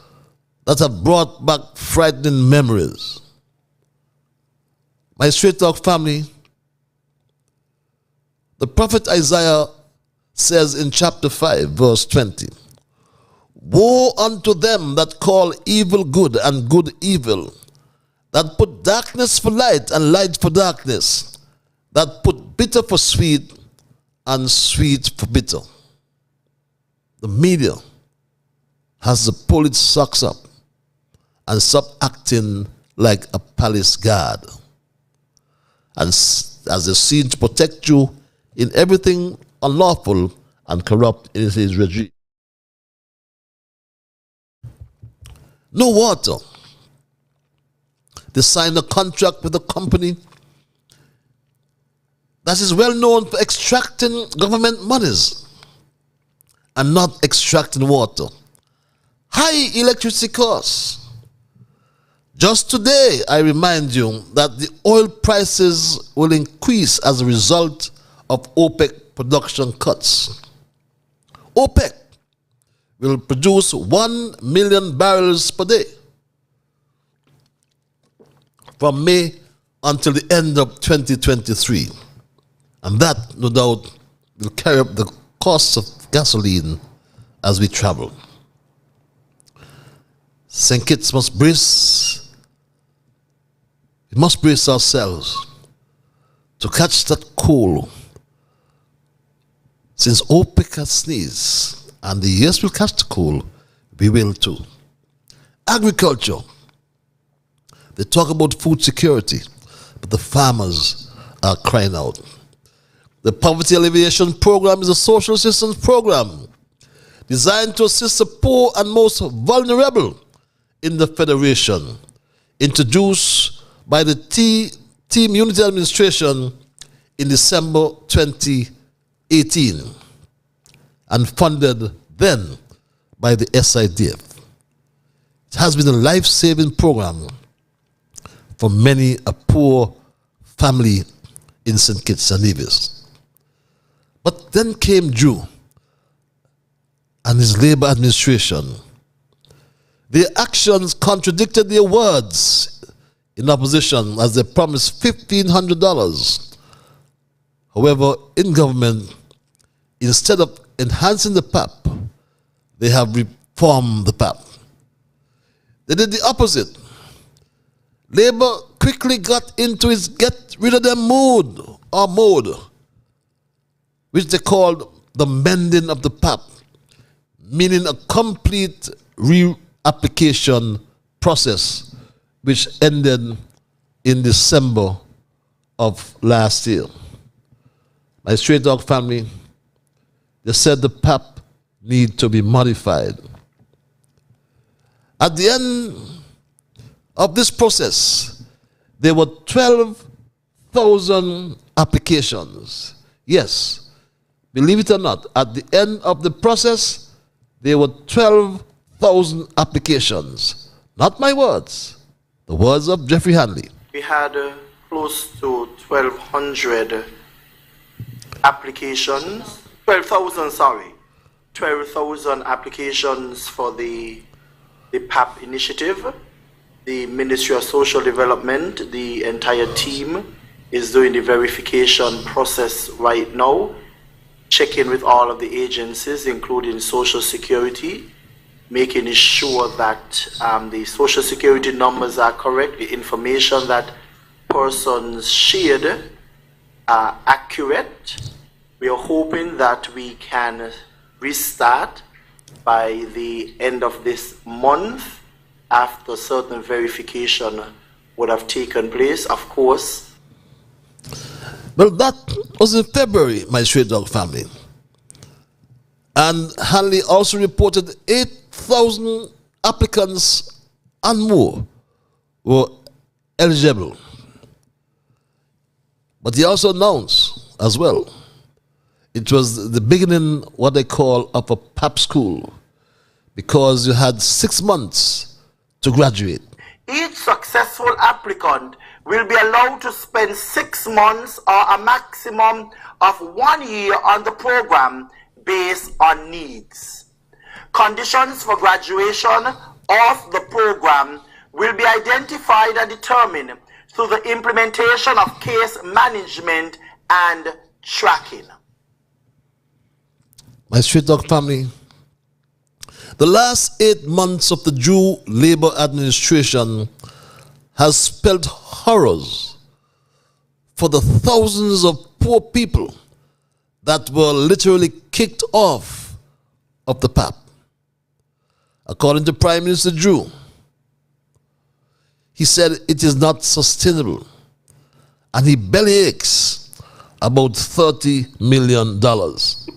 that have brought back frightening memories. My Straight Talk family, the prophet Isaiah says in chapter 5, verse 20, "Woe unto them that call evil good and good evil, that put darkness for light and light for darkness, that put bitter for sweet and sweet for bitter. The media has to pull its socks up and stop acting like a palace guard, and as they seek to protect you in everything unlawful and corrupt in his regime. No water. They signed a contract with a company that is well known for extracting government monies and not extracting water. High electricity costs. Just today, I remind you that the oil prices will increase as a result of OPEC production cuts. OPEC will produce 1 million barrels per day from May until the end of 2023. And that, no doubt, will carry up the cost of gasoline as we travel. St. Kitts must brace ourselves to catch that cold, since OPEC has sneezed, and the years will catch the cold, we will too. Agriculture. They talk about food security, but the farmers are crying out. The Poverty Alleviation Program is a social assistance program designed to assist the poor and most vulnerable in the Federation, introduced by the Team Unity Administration in December 2018 and funded then by the SIDF. It has been a life-saving program for many a poor family in St. Kitts and Nevis. But then came Drew and his Labour administration. Their actions contradicted their words in opposition, as they promised $1,500. However, in government, instead of enhancing the PAP, they have reformed the PAP. They did the opposite. Labour quickly got into its get rid of them mode, which they called the mending of the PAP, meaning a complete reapplication process, which ended in December of last year. My Straight Dog family, they said the PAP need to be modified. At the end of this process, there were 12,000 applications. Yes, believe it or not, at the end of the process, there were 12,000 applications. Not my words, the words of Jeffrey Hanley. We had close to 1,200 applications, 12,000 applications for the PAP initiative. The Ministry of Social Development, the entire team, is doing the verification process right now, checking with all of the agencies, including Social Security, making sure that the Social Security numbers are correct, the information that persons shared are accurate. We are hoping that we can restart by the end of this month, after certain verification would have taken place, of course. Well, that was in February, my Straight Dog family. And Hanley also reported 8,000 applicants and more were eligible. But he also announced as well, it was the beginning, what they call, of a PAP school, because you had 6 months to graduate. Each successful applicant will be allowed to spend 6 months or a maximum of 1 year on the program based on needs. Conditions for graduation of the program will be identified and determined through the implementation of case management and tracking. My Straight Dog family, the last 8 months of the Drew Labour administration has spelled horrors for the thousands of poor people that were literally kicked off of the PAP. According to Prime Minister Drew, he said it is not sustainable, and he belly-aches about $30 million.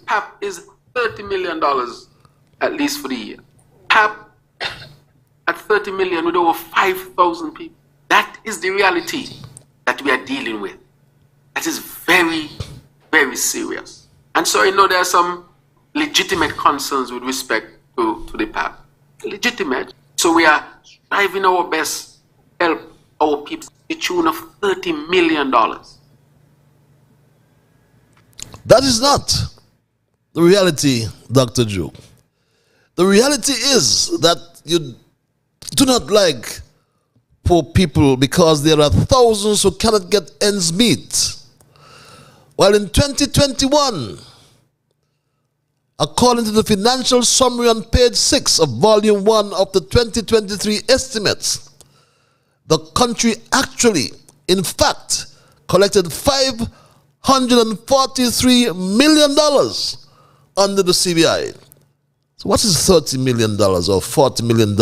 PAP is $30 million at least for the year. PAP at $30 million with over 5,000 people. That is the reality that we are dealing with. That is very, very serious. And so I know there are some legitimate concerns with respect to the PAP. Legitimate. So we are striving our best to help our people to the tune of $30 million. That is not the reality, Dr. Drew. The reality is that you do not like poor people because there are thousands who cannot get ends meet. While in 2021, according to the financial summary on page 6 of volume 1 of the 2023 estimates, the country actually, in fact, collected $543 million under the CBI. So what is $30 million or $40 million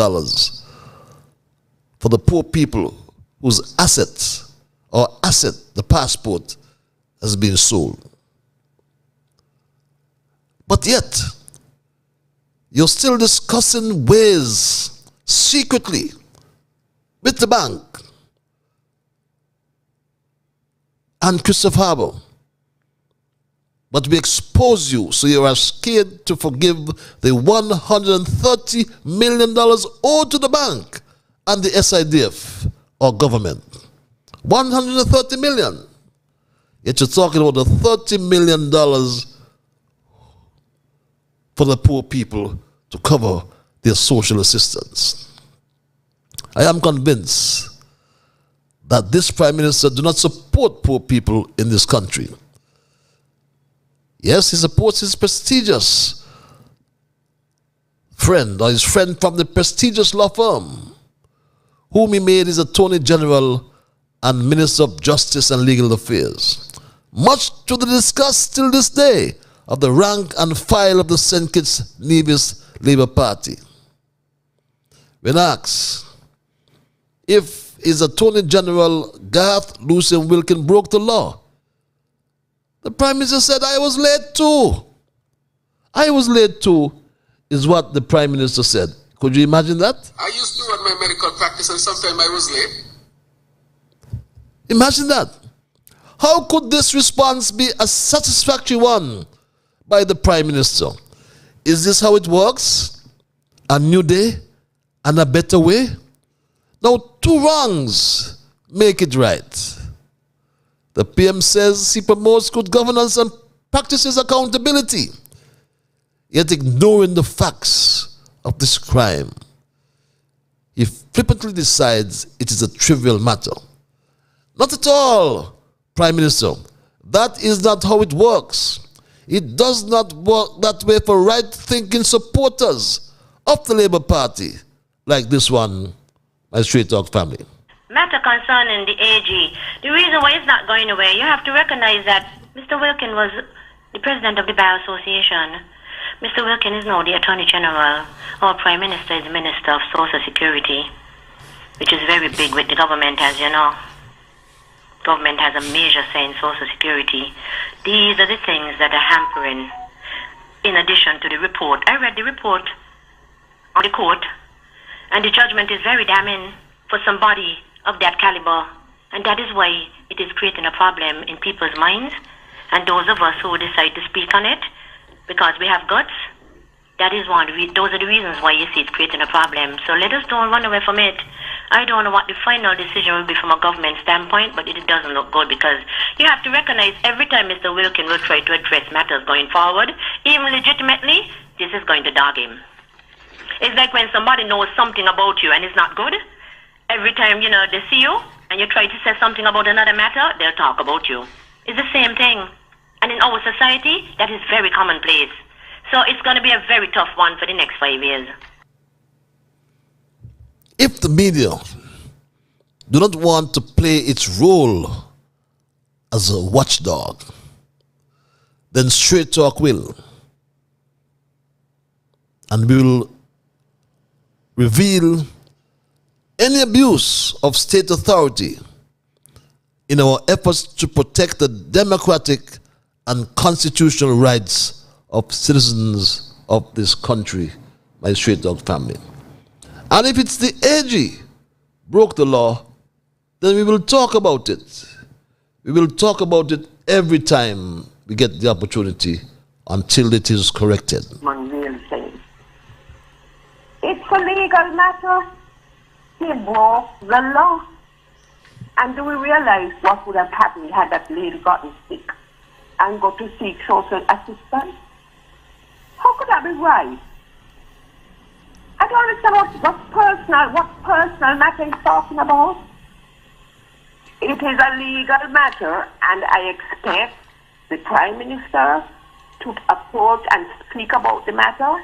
for the poor people whose asset, the passport, has been sold? But yet, you're still discussing ways secretly with the bank and Christopher Harbour. But we expose you so you are scared to forgive the $130 million owed to the bank and the SIDF or government. $130 million. Yet you're talking about the $30 million for the poor people to cover their social assistance. I am convinced that this Prime Minister do not support poor people in this country. Yes, he supports his prestigious friend, or his friend from the prestigious law firm, whom he made his Attorney General and Minister of Justice and Legal Affairs. Much to the disgust till this day of the rank and file of the St. Kitts Nevis Labour Party. When asked if his Attorney General Garth Lucien Wilkin broke the law, the Prime Minister said, I was late too. I was late too, is what the Prime Minister said. Could you imagine that? I used to run my medical practice and sometimes I was late. Imagine that. How could this response be a satisfactory one by the Prime Minister? Is this how it works? A new day and a better way? Now, two wrongs make it right. The PM says he promotes good governance and practices accountability, yet ignoring the facts of this crime. He flippantly decides it is a trivial matter. Not at all, Prime Minister. That is not how it works. It does not work that way for right-thinking supporters of the Labour Party, like this one, my Straight Talk family. Matter concerning the AG, the reason why it's not going away, you have to recognize that Mr. Wilkin was the president of the Bar Association. Mr. Wilkin is now the Attorney General. Our Prime Minister is the Minister of Social Security, which is very big with the government, as you know. Government has a major say in Social Security. These are the things that are hampering, in addition to the report. I read the report of the court, and the judgment is very damning for somebody of that caliber, and that is why it is creating a problem in people's minds, and those of us who decide to speak on it, because we have guts, that is those are the reasons why you see it's creating a problem. So let us don't run away from it. I don't know what the final decision will be from a government standpoint, but it doesn't look good, because you have to recognize every time Mr. Wilkin will try to address matters going forward, even legitimately, this is going to dog him. It's like when somebody knows something about you and it's not good. Every time, they see you and you try to say something about another matter, they'll talk about you. It's the same thing. And in our society, that is very commonplace. So it's going to be a very tough one for the next 5 years. If the media do not want to play its role as a watchdog, then Straight Talk will. And we will reveal any abuse of state authority in our efforts to protect the democratic and constitutional rights of citizens of this country, my Straight Dog family. And if it's the AG broke the law, then we will talk about it. We will talk about it every time we get the opportunity until it is corrected. One real thing. It's a legal matter. He broke the law. And do we realize what would have happened had that lady gotten sick and go to seek social assistance? How could that be right? I don't understand what personal matter he's talking about. It is a legal matter, and I expect the Prime Minister to approach and speak about the matter.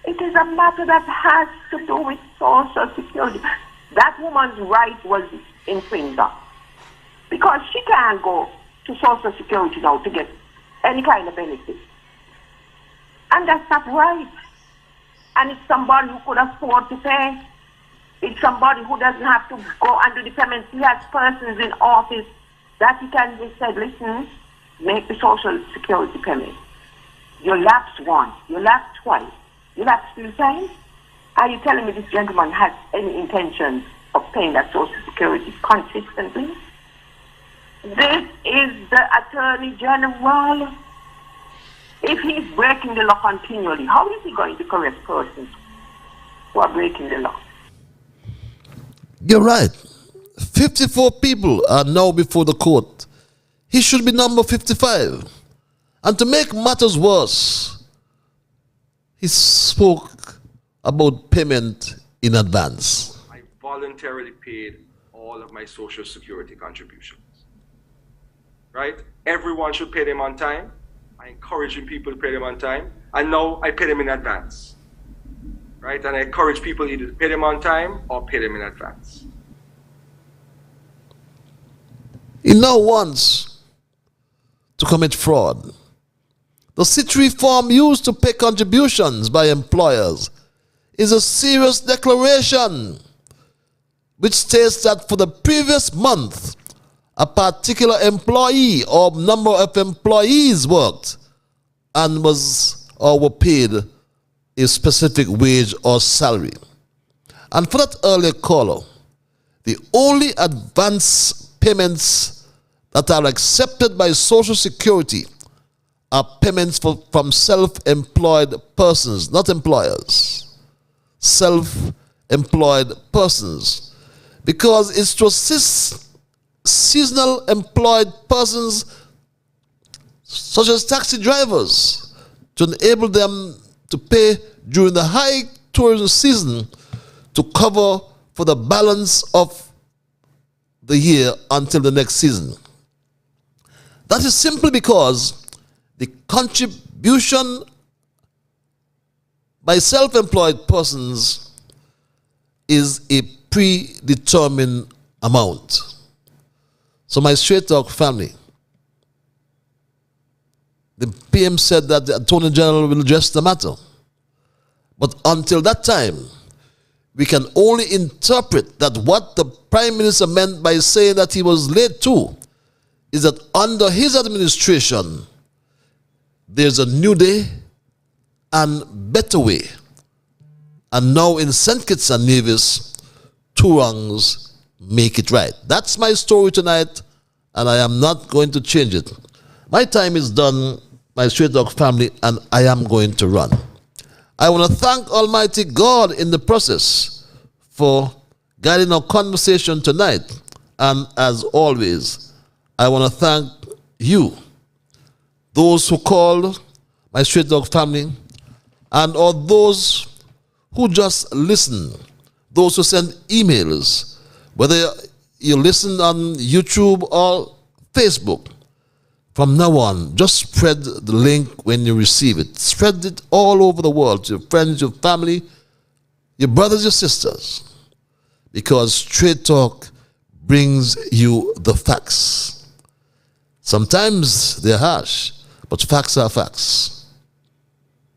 It is a matter that has to do with social security. That woman's right was infringed on because she can't go to social security now to get any kind of benefit. And that's not right. And it's somebody who could afford to pay. It's somebody who doesn't have to go under the payments. He has persons in office that he can just say, listen, make the social security payment. You lapse once, you lapse twice, you lapse 3 times. Are you telling me this gentleman has any intention of paying that social security consistently? This is the Attorney General. If he's breaking the law continually, how is he going to correct persons who are breaking the law? You're right. 54 people are now before the court. He should be number 55. And to make matters worse, he spoke about payment in advance. I voluntarily paid all of my social security contributions. Right? Everyone should pay them on time. I encouraging people to pay them on time. And now I pay them in advance. Right? And I encourage people either to pay them on time or pay them in advance. He now wants to commit fraud. The city reform used to pay contributions by employers is a serious declaration which states that for the previous month, a particular employee or number of employees worked and were paid a specific wage or salary. And for that earlier caller, the only advance payments that are accepted by Social Security are payments from self-employed persons, not employers. Self-employed persons. Because it's to assist seasonal employed persons such as taxi drivers to enable them to pay during the high tourism season to cover for the balance of the year until the next season. That is simply because the contribution by self-employed persons is a predetermined amount. So my Straight Talk family, the PM said that the Attorney General will address the matter. But until that time, we can only interpret that what the Prime Minister meant by saying that he was late too is that under his administration, there's a new day and better way. And now in St. Kitts and Nevis, 2 wrongs make it right. That's my story tonight, and I am not going to change it. My time is done, my Straight Dog family, and I am going to run. I want to thank Almighty God in the process for guiding our conversation tonight. And as always, I want to thank you, those who called, my Straight Dog family, and all those who just listen, those who send emails, whether you listen on YouTube or Facebook. From now on, just spread the link when you receive it. Spread it all over the world to your friends, your family, your brothers, your sisters. Because Straight Talk brings you the facts. Sometimes they're harsh, but facts are facts.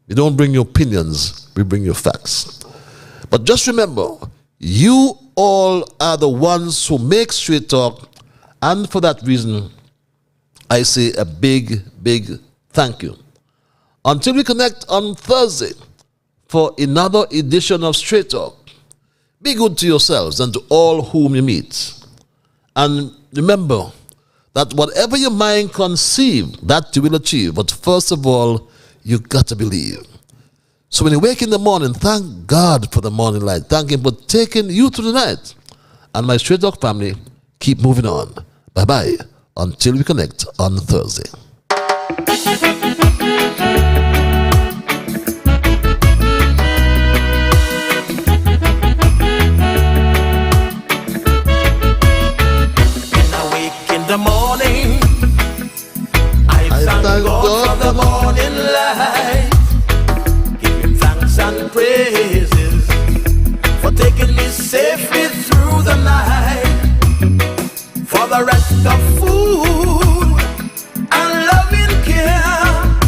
We don't bring your opinions, we bring your facts. But just remember, you all are the ones who make Straight Talk, and for that reason, I say a big, big thank you. Until we connect on Thursday for another edition of Straight Talk, be good to yourselves and to all whom you meet. And remember that whatever your mind conceive, that you will achieve. But first of all, you got to believe. So when you wake in the morning, thank God for the morning light. Thank Him for taking you through the night. And my Straight Talk family, keep moving on. Bye-bye. Until we connect on Thursday. In the morning, I thank God for the morning light. Give Him thanks and praises for taking me safely through the night. For the rest